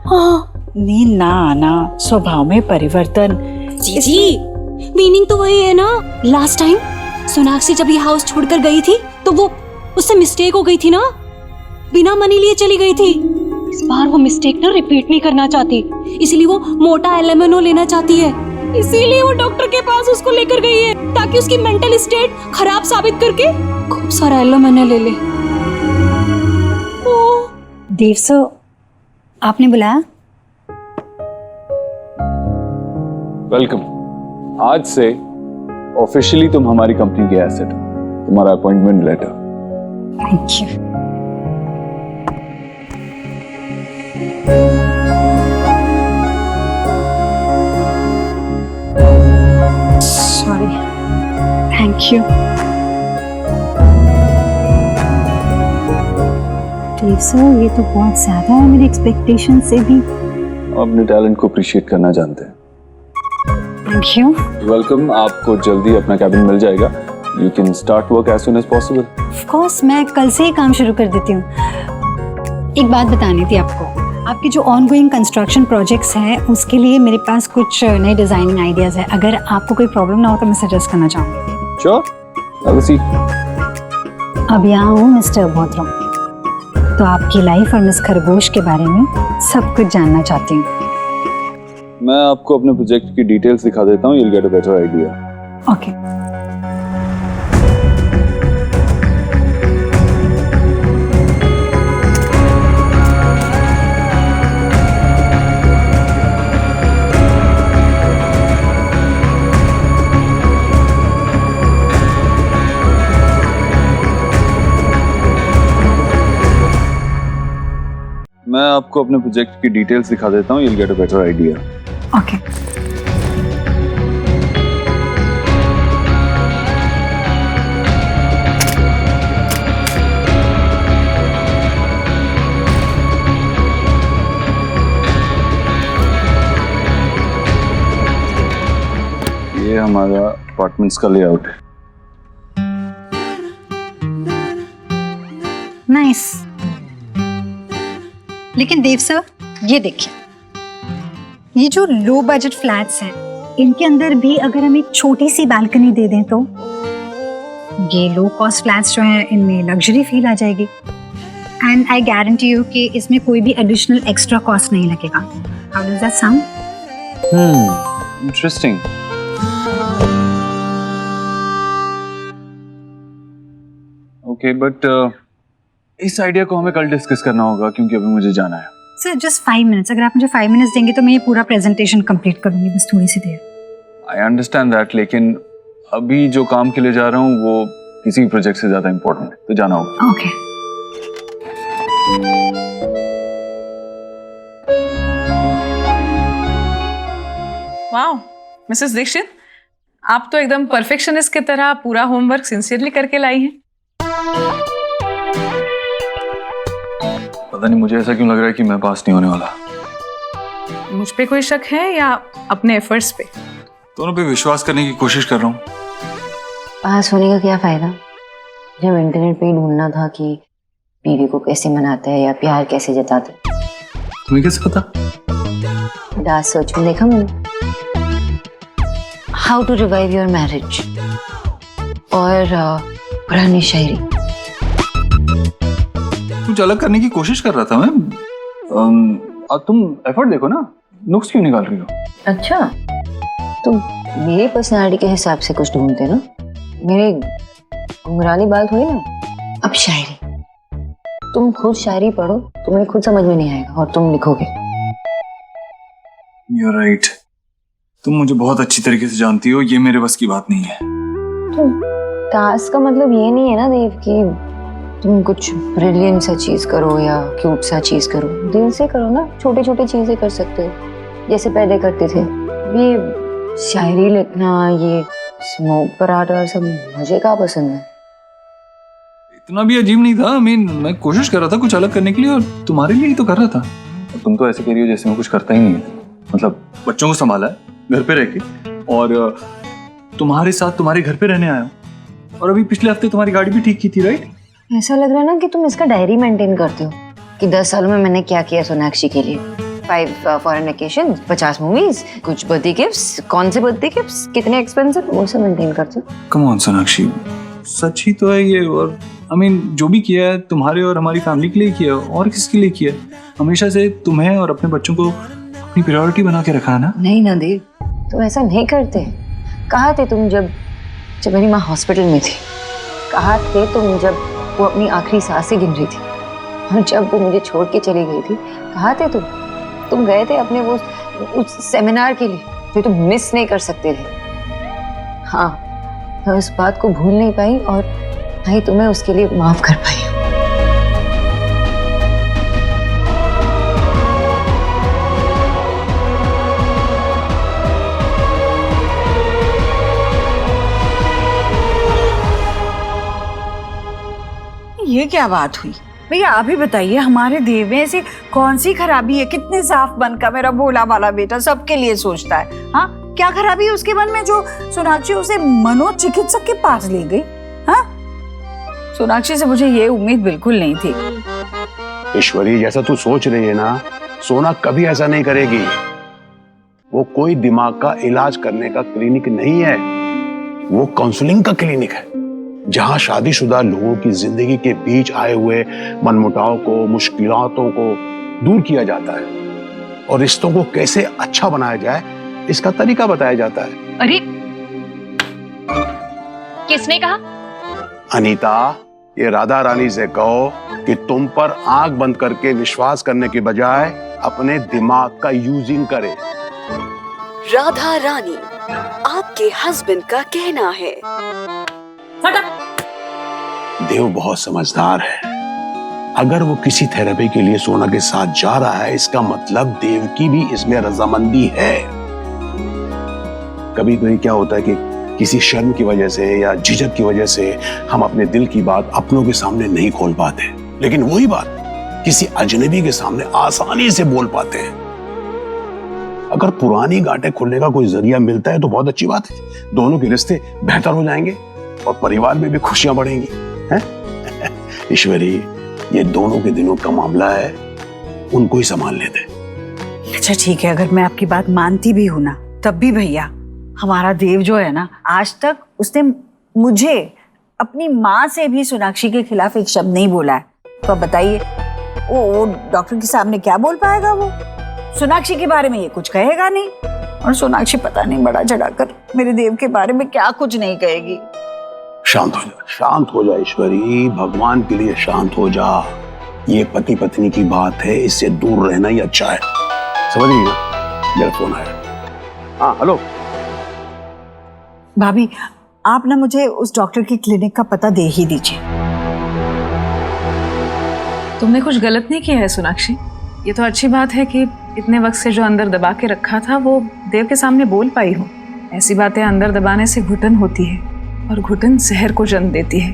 हाँ। नींद ना आना, स्वभाव में परिवर्तन। जी, मीनिंग तो वही है ना। लास्ट टाइम सोनाक्षी जब ये हाउस छोड़कर गई थी तो वो उससे मिस्टेक हो गई थी ना, बिना मनी लिए चली गई थी। इस बार वो मिस्टेक ना रिपीट नहीं करना चाहती, इसलिए वो मोटा एलेमेनो लेना चाहती है। इसीलिए वो डॉक्टर के पास उसको लेकर गई है, ताकि उसकी मेंटल स्टेट खराब साबित करके खूब सारा एलेमेनो ले ले। देव सर, आपने बुलाया? वेलकम। आज से ऑफिशियली तुम हमारी कंपनी के एसेट हो। तुम्हारा appointment letter. Thank you. Sorry. Thank you. Dev sir, ये तो बहुत ज्यादा है मेरी एक्सपेक्टेशन से भी। अपने टैलेंट को अप्रिशिएट करना जानते हैं। Thank you. वेलकम। आपको जल्दी अपना कैबिन मिल जाएगा। You can start work as soon as possible. Of course, मैं कल से ही काम शुरू कर देती हूँ। एक बात बतानी थी आपको, आपके जो ऑनगोइंग कंस्ट्रक्शन प्रोजेक्ट्स हैं उसके लिए मेरे पास कुछ नए डिजाइनिंग आइडियाज है। अगर आपको कोई प्रॉब्लम ना हो तो मैं सजेस्ट करना चाहूँगी। Sure, have a seat. अब यहाँ हूँ मिस्टर बोथरो, तो आपकी लाइफ और मिस खरगोश के बारे में सब कुछ जानना चाहती हूँ। मैं आपको अपने प्रोजेक्ट की डिटेल्स दिखा देता हूँ। You'll get a better idea. Okay. मैं आपको अपने प्रोजेक्ट की डिटेल्स दिखा देता हूँ। You'll get a better idea. Okay. ये हमारा अपार्टमेंट्स का लेआउट है। नाइस। लेकिन देव सर, ये देखिए, ये जो लो बजट फ्लैट्स हैं, इनके अंदर भी अगर हम एक छोटी सी बालकनी दे दें तो ये लो कॉस्ट फ्लैट्स जो हैं इनमें लग्जरी फील आ जाएगी। एंड आई गारंटी यू कि इसमें कोई भी एडिशनल एक्स्ट्रा कॉस्ट नहीं लगेगा। How does that sound? Interesting. Okay, but इस आइडिया को हमें कल डिस्कस करना होगा क्योंकि अभी मुझे जाना है। सर जस्ट 5 मिनट्स, अगर आप मुझे 5 मिनट्स देंगे तो मैं ये पूरा प्रेजेंटेशन कंप्लीट करूंगी, बस थोड़ी सी देर। आई अंडरस्टैंड दैट, लेकिन अभी जो काम के लिए जा रहा हूँ वो किसी भी प्रोजेक्ट से ज्यादा इम्पोर्टेंट है, तो जाना होगा। ओके। वाह मिसेस दीक्षित, आप तो एकदम परफेक्शनिस्ट की तरह पूरा होमवर्क सिंसियरली करके लाई हैं। पता नहीं मुझे ऐसा क्यों लग रहा है कि मैं पास नहीं होने वाला। मुझ पे कोई शक है या अपने एफर्ट्स पे? दोनों पे विश्वास करने की कोशिश कर रहा हूँ। पास होने का क्या फायदा जब इंटरनेट पे ही ढूंढना था कि बीवी को कैसे मनाते हैं या प्यार कैसे जताते हैं। तुम्हें कैसे पता? डार्क सर्च में देखा मैंने, how to revive your marriage और पुरानी शायरी। कुछ अलग करने की कोशिश कर रहा था मैं। अब तुम एफर्ट देखो ना, नुक्स क्यों निकाल रही हो? अच्छा, तुम मेरी पर्सनालिटी के हिसाब से कुछ ढूंढते ना, मेरे घुंघरानी बाल थोड़ी ना। अब शायरी, तुम खुद शायरी पढ़ो, तुम्हें खुद समझ में नहीं आएगा और तुम लिखोगे। You're right. तुम मुझे बहुत अच्छी तरीके से जानती हो, ये मेरे बस की बात नहीं है। तो टास्क का मतलब ये नहीं है ना देव कि तुम कुछ ब्रिलियंट सा चीज करो या क्यूट सा चीज करो, दिल से करो ना। छोटे छोटे चीजें कर सकते हो जैसे पहले करते थे। ये शायरी लिखना, ये स्मोक पराठा सब मुझे क्या पसंद है। इतना भी अजीब नहीं था। मैं कोशिश कर रहा था कुछ अलग करने के लिए और तुम्हारे लिए ही तो कर रहा था। और तुम तो ऐसे कह रही हो जैसे मैं कुछ करता ही नहीं है। मतलब बच्चों को संभाला है घर पे रह के और तुम्हारे साथ तुम्हारे घर पे रहने आया हूँ और अभी पिछले हफ्ते तुम्हारी गाड़ी भी ठीक की थी, राइट? ऐसा लग रहा है ना कि तुम इसका डायरी मेंटेन करते हो कि 10 सालों में मैंने क्या किया सोनाक्षी के लिए। 5 फॉरेन वेकेशन, 50 मूवीज, कुछ बर्थडे गिफ्ट्स, कौन से बर्थडे गिफ्ट्स, कितने एक्सपेंसिव, वो सब मेंटेन करते हो। कम ऑन सोनाक्षी, सच ही तो है ये। और जो भी किया है तुम्हारे और हमारी फैमिली के लिए किया और किसके लिए किया? हमेशा से तुम्हें और अपने बच्चों को अपनी प्रायोरिटी बना के रखा है ना। नहीं ना देव, तुम ऐसा नहीं करते। कहाँ थे तुम जब मेरी माँ हॉस्पिटल में थी? कहाँ थे तुम जब वो अपनी आखिरी सांसें गिन रही थी? और जब वो मुझे छोड़ के चली गई थी, कहाँ थे तुम? तुम गए थे अपने वो उस सेमिनार के लिए जो तुम मिस नहीं कर सकते थे। हाँ, मैं उस बात को भूल नहीं पाई और भाई तुम्हें उसके लिए माफ कर पाई। ये क्या बात हुई भैया? आप ही बताइए, हमारे देव में ऐसी कौन सी खराबी है? कितने साफ मन का मेरा भोला वाला बेटा सबके लिए सोचता है। हाँ, क्या खराबी है उसके मन में जो सोनाक्षी उसे मनोचिकित्सक के पास ले गई? हाँ, सोनाक्षी से मुझे ये उम्मीद बिल्कुल नहीं थी। ईश्वरी, जैसा तू सोच रही है ना, सोना कभी ऐसा नहीं करेगी। वो कोई दिमाग का इलाज करने का क्लिनिक नहीं है, वो काउंसलिंग का क्लिनिक है, जहां शादीशुदा लोगों की जिंदगी के बीच आए हुए मनमुटाव को, मुश्किलातों को दूर किया जाता है और रिश्तों को कैसे अच्छा बनाया जाए इसका तरीका बताया जाता है। अरे किसने कहा? अनीता, ये राधा रानी से कहो कि तुम पर आंख बंद करके विश्वास करने के बजाय अपने दिमाग का यूजिंग करे। राधा रानी, आपके हस्बैंड का कहना है। देव बहुत समझदार है। अगर वो किसी थेरेपी के लिए सोना के साथ जा रहा है, इसका मतलब देव की भी इसमें रजामंदी है। कभी कभी क्या होता है कि किसी शर्म की वजह से या झिझक की वजह से हम अपने दिल की बात अपनों के सामने नहीं खोल पाते, लेकिन वही बात किसी अजनबी के सामने आसानी से बोल पाते हैं। अगर पुरानी गांठें खुलने का कोई जरिया मिलता है तो बहुत अच्छी बात है। दोनों के रिश्ते बेहतर हो जाएंगे और परिवार में भी खुशियां बढ़ेंगी। ईश्वरी, ये दोनों के दिनों का मामला है, उनको ही संभाल लेते। अच्छा ठीक है, अगर मैं आपकी बात मानती भी हूं ना, तब भी भैया हमारा देव जो है ना, आज तक उसने मुझे अपनी माँ से भी सोनाक्षी के खिलाफ एक शब्द नहीं बोला है। तो अब बताइए, वो डॉक्टर के सामने क्या बोल पाएगा? वो सोनाक्षी के बारे में ये कुछ कहेगा नहीं, और सोनाक्षी पता नहीं बड़ा चढ़ाकर मेरे देव के बारे में क्या कुछ नहीं कहेगी। शांत हो जा, शांत हो जा ईश्वरी, भगवान के लिए शांत हो जा। ये पति पत्नी की बात है, इससे दूर रहना ही अच्छा है। समझ रही ना? मेरा फोन आया। हाँ हेलो भाभी, आप ना मुझे उस डॉक्टर की क्लिनिक का पता दे ही दीजिए। तुमने कुछ गलत नहीं किया है सोनाक्षी। ये तो अच्छी बात है कि इतने वक्त से जो अंदर दबा के रखा था वो देव के सामने बोल पाई हो। ऐसी बातें अंदर दबाने से घुटन होती है। और घुटन जहर को जन्म देती है,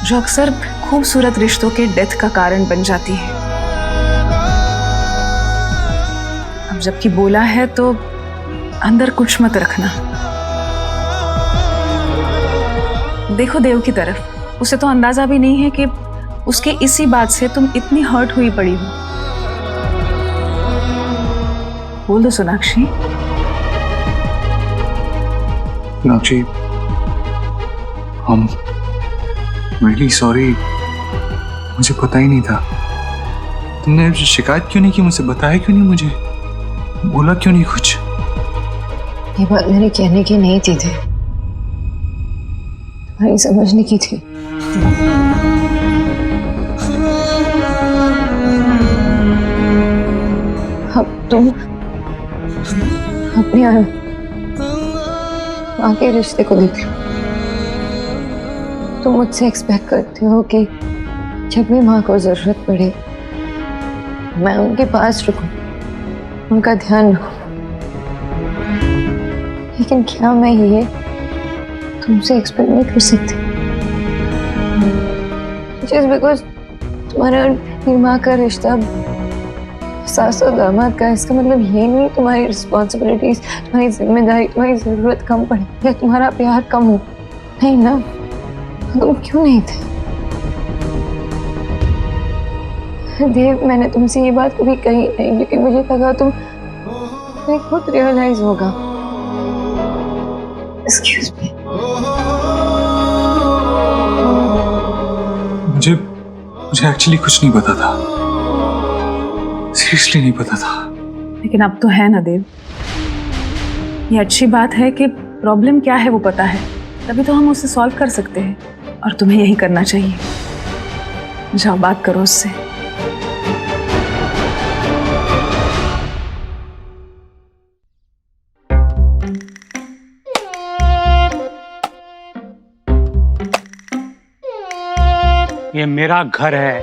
जो अक्सर खूबसूरत रिश्तों के डेथ का कारण बन जाती है। अब जबकि बोला है तो अंदर कुछ मत रखना। देखो देव की तरफ, उसे तो अंदाजा भी नहीं है कि उसके इसी बात से तुम इतनी हर्ट हुई पड़ी हो। बोल दो Sonakshi. Sonakshi, I'm really sorry, मुझे पता ही नहीं था। तुमने शिकायत क्यों नहीं की मुझसे? बताया क्यों नहीं मुझे? बोला क्यों नहीं कुछ? ये बात मेरे कहने की नहीं थी, तुम्हारी समझने की थी। अब तुम अपने माँ के रिश्ते को देख लो। तुम मुझसे एक्सपेक्ट करते हो कि जब भी माँ को जरूरत पड़े मैं उनके पास रुकूं, उनका ध्यान रखूं। लेकिन क्या मैं ये तुमसे एक्सपेक्ट नहीं कर सकती? जस्ट बिकॉज तुम्हारा और मेरी माँ का रिश्ता सास और दामाद का, इसका मतलब ये नहीं तुम्हारी रिस्पॉन्सिबिलिटीज, तुम्हारी जिम्मेदारी, तुम्हारी जरूरत कम पड़े या तुम्हारा प्यार कम हो। नहीं ना, तुम क्यों नहीं थे? देव, मैंने तुमसे ये बात कभी कही नहीं क्योंकि मुझे लगा तुम्हें खुद रियलाइज होगा। Excuse me. मुझे एक्चुअली कुछ नहीं पता था, सीरियसली नहीं पता था। लेकिन अब तो है ना देव, ये अच्छी बात है कि प्रॉब्लम क्या है वो पता है, तभी तो हम उसे सॉल्व कर सकते हैं। और तुम्हें यही करना चाहिए। जाओ बात करो उससे। ये मेरा घर है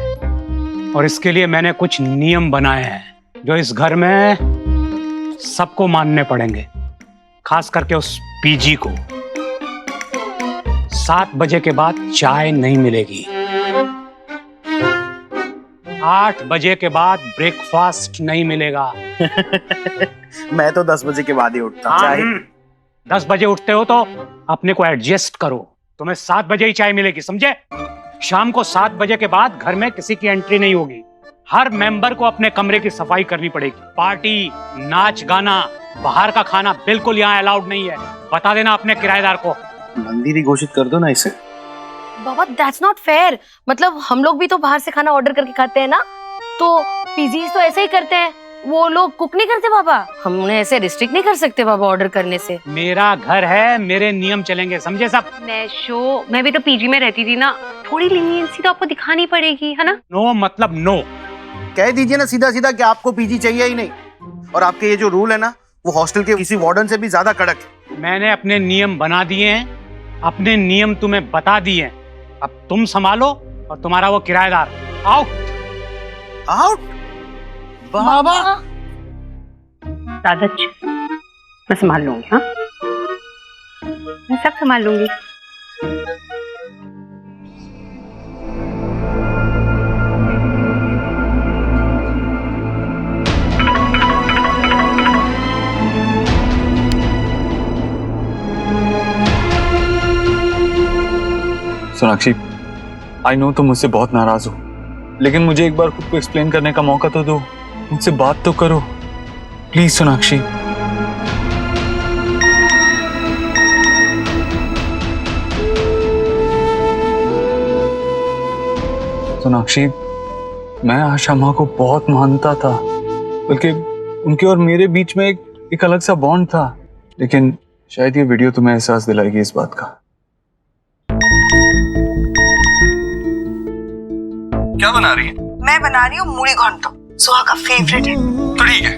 और इसके लिए मैंने कुछ नियम बनाए हैं जो इस घर में सबको मानने पड़ेंगे, खास करके उस पीजी को। 7 बजे के बाद चाय नहीं मिलेगी। 8 बजे के बाद ब्रेकफास्ट नहीं मिलेगा। मैं तो 10 बजे के बाद ही उठता हूं। चाय 10 बजे उठते हो तो अपने को एडजस्ट करो। तुम्हें 7 बजे ही चाय मिलेगी, समझे? शाम को 7 बजे के बाद घर में किसी की एंट्री नहीं होगी। हर मेंबर को अपने कमरे की सफाई करनी पड़ेगी। पार्टी, नाच गाना, बाहर का खाना बिल्कुल यहाँ अलाउड नहीं है। बता देना अपने किराएदार को। मंदिर घोषित कर दो ना इसे। बाबा दैट्स नॉट फेयर। मतलब हम लोग भी तो बाहर से खाना ऑर्डर करके खाते हैं ना, तो पीजीज तो ऐसे ही करते हैं। वो लोग कुक नहीं करते बाबा, हम उन्हें ऐसे रिस्ट्रिक्ट नहीं कर सकते बाबा ऑर्डर करने से। मेरा घर है, मेरे नियम चलेंगे, समझे सब? मैं भी तो पीजी में रहती थी ना, थोड़ी लीनियंसी तो आपको दिखानी पड़ेगी, है ना? नो मतलब नो। कह दीजिए ना सीधा सीधा कि आपको पीजी चाहिए ही नहीं। और आपके ये जो रूल है ना, वो हॉस्टल के किसी वार्डन से भी ज्यादा कड़क है। मैंने अपने नियम बना दिए हैं, अपने नियम तुम्हें बता दिए हैं। अब तुम संभालो और तुम्हारा वो किराएदार आउट। आउट बाबा। दादा मैं संभाल लूंगी। हाँ, मैं सब संभाल लूंगी। सोनाक्षी, आई नो तुम मुझसे बहुत नाराज हो, लेकिन मुझे एक बार खुद को एक्सप्लेन करने का मौका तो दो। मुझसे बात तो करो प्लीज सोनाक्षी। सोनाक्षी, मैं आशा माँ को बहुत मानता था, बल्कि उनके और मेरे बीच में एक अलग सा बॉन्ड था। लेकिन शायद ये वीडियो तुम्हें एहसास दिलाएगी इस बात का। क्या बना रही है? मैं बना रही हूँ मूढ़ी घंटो, सुहा का फेवरेट है। तो ठीक है,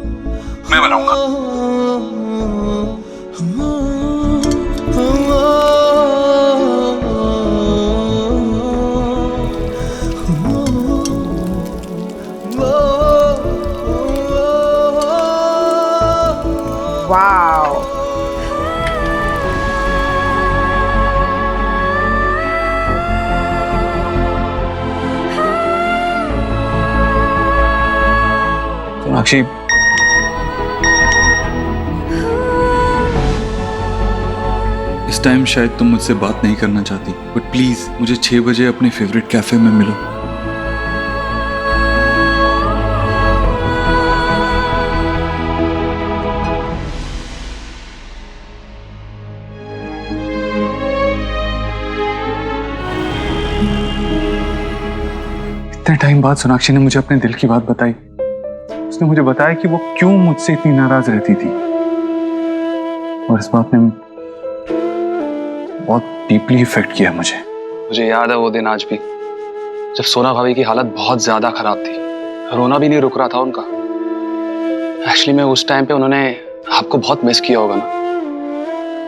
मैं बनाऊंगा। वाओ, सोनाक्षी, इस टाइम शायद तुम मुझसे बात नहीं करना चाहती, बट प्लीज मुझे 6 बजे अपने फेवरेट कैफे में मिलो। इतने टाइम बाद सोनाक्षी ने मुझे अपने दिल की बात बताई। उसने मुझे बताया कि वो क्यों मुझसे इतनी नाराज रहती थी, और इस बात ने बहुत डीपली इफेक्ट किया मुझे याद है वो दिन आज भी, जब सोना भाभी की हालत बहुत ज्यादा खराब थी, रोना भी नहीं रुक रहा था उनका। एक्चुअली मैं उस टाइम पे उन्होंने आपको बहुत मिस किया होगा ना।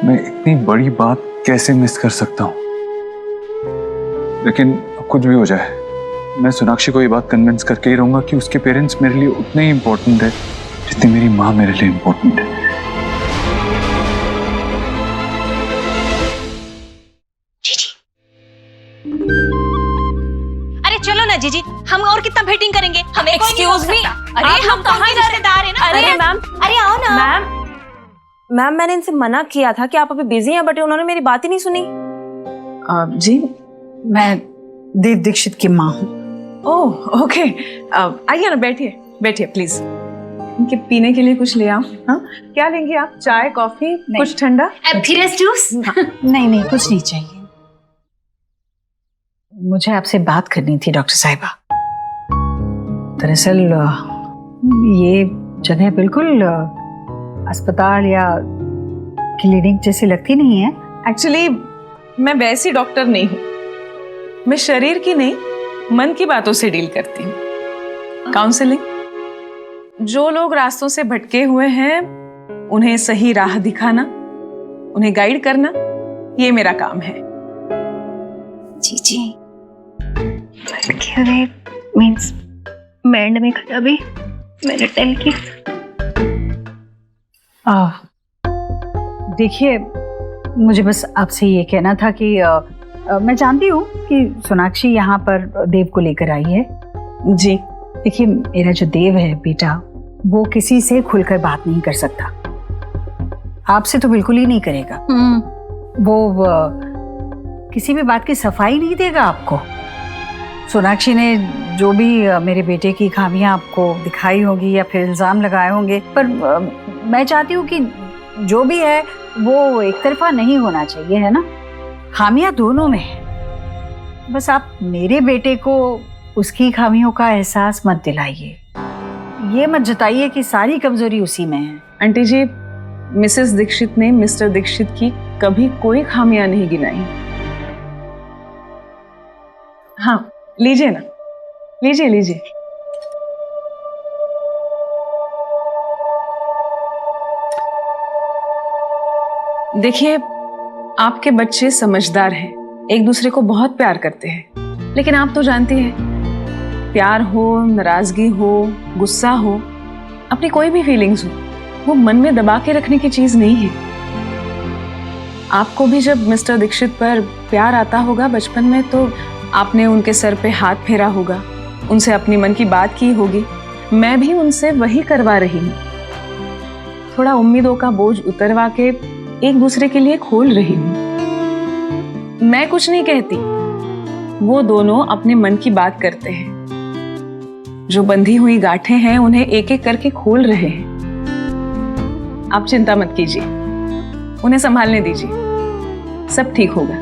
मैं इतनी बड़ी बात कैसे मिस कर सकता हूँ, लेकिन अब कुछ भी हो जाए मैं सोनाक्षी को ये बात कन्विंस करके ही रहूंगा कि उसके पेरेंट्स मेरे लिए उतने ही इम्पोर्टेंट है जितनी मेरी माँ मेरे लिए इम्पोर्टेंट है। अरे चलो ना जीजी, हम और कितना भेटिंग करेंगे, हमें Excuse me? अरे हम तो ही रिश्तेदार हैं ना। अरे मैम, अरे आओ ना। मैम मैंने इनसे मना किया था कि आप अभी बिजी हैं, बट उन्होंने मेरी बात ही नहीं सुनी। जी, मैं देव दीक्षित की माँ हूँ। ओह ओके, आइए ना, बैठिए बैठिए प्लीज। इनके पीने के लिए कुछ ले आओ। हाँ, क्या लेंगे आप? चाय, कॉफी, कुछ ठंडा? Fresh juice? नहीं नहीं, कुछ नहीं चाहिए। मुझे आपसे बात करनी थी डॉक्टर साहिबा। दरअसल ये जगह बिल्कुल अस्पताल या क्लिनिक जैसी लगती नहीं है। एक्चुअली मैं वैसी डॉक्टर नहीं हूँ, मैं शरीर की नहीं मन की बातों से डील करती हूँ। काउंसलिंग, जो लोग रास्तों से भटके हुए हैं उन्हें सही राह दिखाना, उन्हें गाइड करना, ये मेरा काम है। जी जी, भटके मीन्स बैंड में खड़ा भी मैंने टेल की। देखिए, मुझे बस आपसे ये कहना था कि मैं जानती हूँ कि सोनाक्षी यहाँ पर देव को लेकर आई है। जी देखिए, मेरा जो देव है बेटा, वो किसी से खुलकर बात नहीं कर सकता, आपसे तो बिल्कुल ही नहीं करेगा। वो किसी भी बात की सफाई नहीं देगा आपको। सोनाक्षी ने जो भी मेरे बेटे की खामियां आपको दिखाई होगी या फिर इल्जाम लगाए होंगे, पर मैं चाहती हूँ कि जो भी है वो एक तरफा नहीं होना चाहिए, है ना। खामियां दोनों में है, बस आप मेरे बेटे को उसकी खामियों का एहसास मत दिलाइए। ये मत जताइए कि सारी कमजोरी उसी में है। आंटी जी, मिसेस दीक्षित ने मिस्टर दीक्षित की कभी कोई खामियां नहीं गिनाई। हाँ, लीजिए ना, लीजिए लीजिए। देखिए, आपके बच्चे समझदार हैं, एक दूसरे को बहुत प्यार करते हैं, लेकिन आप तो जानती हैं, प्यार हो, नाराजगी हो, गुस्सा हो, अपनी कोई भी फीलिंग्स हो, वो मन में दबा के रखने की चीज नहीं है। आपको भी जब मिस्टर दीक्षित पर प्यार आता होगा बचपन में, तो आपने उनके सर पे हाथ फेरा होगा, उनसे अपनी मन की बात की होगी। मैं भी उनसे वही करवा रही हूँ, थोड़ा उम्मीदों का बोझ उतरवा के एक दूसरे के लिए खोल रही हूँ। मैं कुछ नहीं कहती, वो दोनों अपने मन की बात करते हैं। जो बंधी हुई गांठें हैं उन्हें एक एक करके खोल रहे हैं। आप चिंता मत कीजिए, उन्हें संभालने दीजिए, सब ठीक होगा।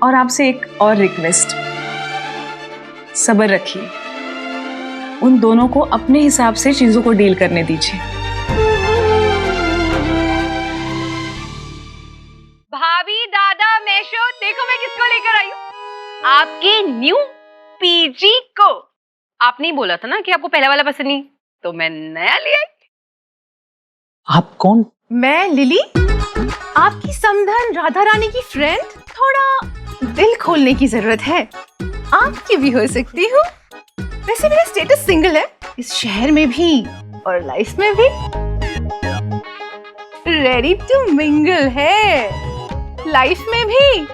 और आपसे एक और रिक्वेस्ट, सब्र रखिए, उन दोनों को अपने हिसाब से चीजों को डील करने दीजिए। भाभी, दादा, मेशो, देखो मैं किसको लेकर आई हूँ, आपके न्यू पीजी को। आपने ही बोला था ना कि आपको पहला वाला पसंद नहीं, तो मैं नया ले आई। आप कौन? मैं लिली, आपकी समधन राधा रानी की फ्रेंड। थोड़ा दिल खोलने की जरूरत है, आपकी भी हो सकती हूँ। वैसे मेरा स्टेटस सिंगल है, इस शहर में भी और लाइफ में भी। रेडी टू मिंगल है, लाइफ में भी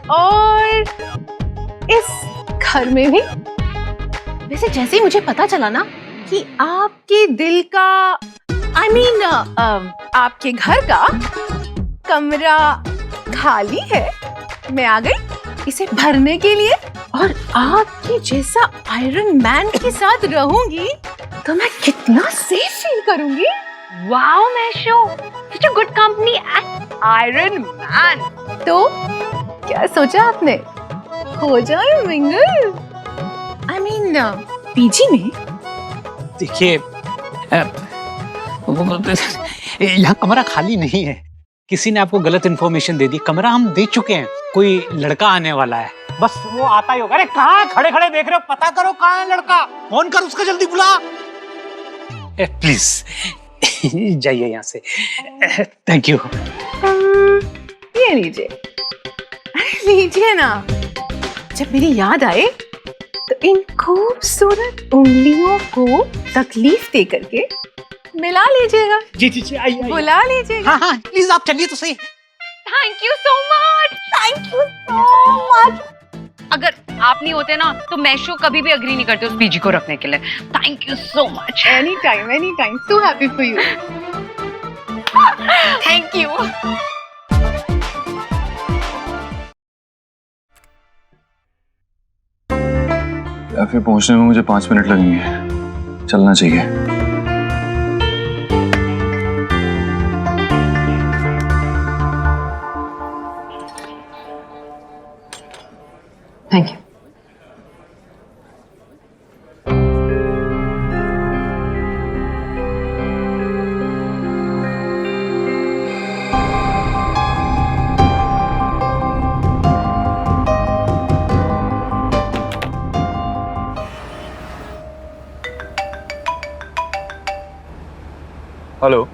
और इस घर में भी। वैसे जैसे ही मुझे पता चला ना कि आपके दिल का आपके घर का कमरा खाली है, मैं आ गई इसे भरने के लिए। और आपके जैसा आयरन मैन के साथ रहूंगी तो मैं कितना सेफ फील करूंगी। Wow Meesho, such a good company and Iron Man. तो क्या सोचा आपने, हो जाए मिंगल? पीजी में? देखिए यहाँ कमरा खाली नहीं है, किसी ने आपको गलत इन्फॉर्मेशन दे दी। कमरा हम दे चुके हैं, कोई लड़का आने वाला है, बस वो आता ही होगा। अरे कहाँ खड़े खड़े देख रहे हो, पता करो कहाँ है लड़का, फोन कर उसका, जल्दी बुला। प्लीज जाइए यहाँ से, थैंक यू। ये लीजिए, लीजिए ना। जब मेरी याद आए तो इन खूबसूरत उंगलियों को तकलीफ दे करके मिला लीजिएगा। जी जी जी, आइए बुला लीजिएगा। हाँ हाँ प्लीज आप चलिए तो सही। Thank you so much, thank you so much. अगर आप नहीं होते ना तो मैशो कभी भी अग्री नहीं करते उस पीजी को रखने के लिए। Thank you so much. Any time, so happy for you. Thank you. Cafe पहुंचने में मुझे 5 मिनट लगेंगे, चलना चाहिए। Thank you. Hello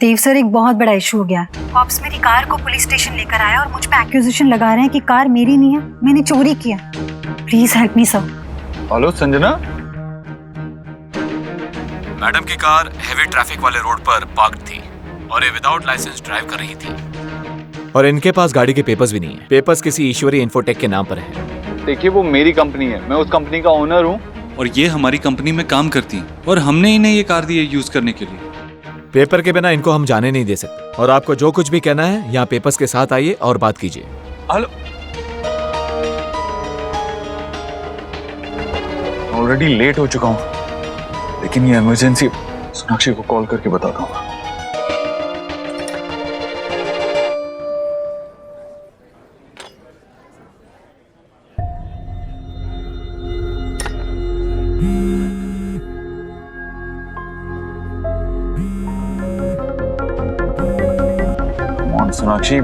Dev sir, एक बहुत बड़ा इशू हो गया। कॉप्स मेरी कार को पुलिस स्टेशन लेकर आया और मुझ पे एक्यूजेशन लगा रहे हैं कि कार मेरी नहीं है, मैंने चोरी किया। Please help me sir. Hello Sanjana, madam की कार हेवी ट्रैफिक वाले रोड पर पार्क्ड थी और ये विदाउट लाइसेंस ड्राइव कर रही थी। और इनके पास गाड़ी के पेपर्स भी नहीं है। पेपर्स किसी ईश्वरी इन्फोटेक के नाम पर है। देखिए वो मेरी कंपनी है, मैं उस कंपनी का ओनर हूँ और ये हमारी कंपनी में काम करती और हमने इन्हें ये कार दी है यूज करने के लिए। पेपर के बिना इनको हम जाने नहीं दे सकते और आपको जो कुछ भी कहना है यहाँ पेपर्स के साथ आइए और बात कीजिए। हेलो, ऑलरेडी लेट हो चुका हूँ, लेकिन ये इमरजेंसी सोनाक्षी को कॉल करके बताता हूँ। सोनाक्षी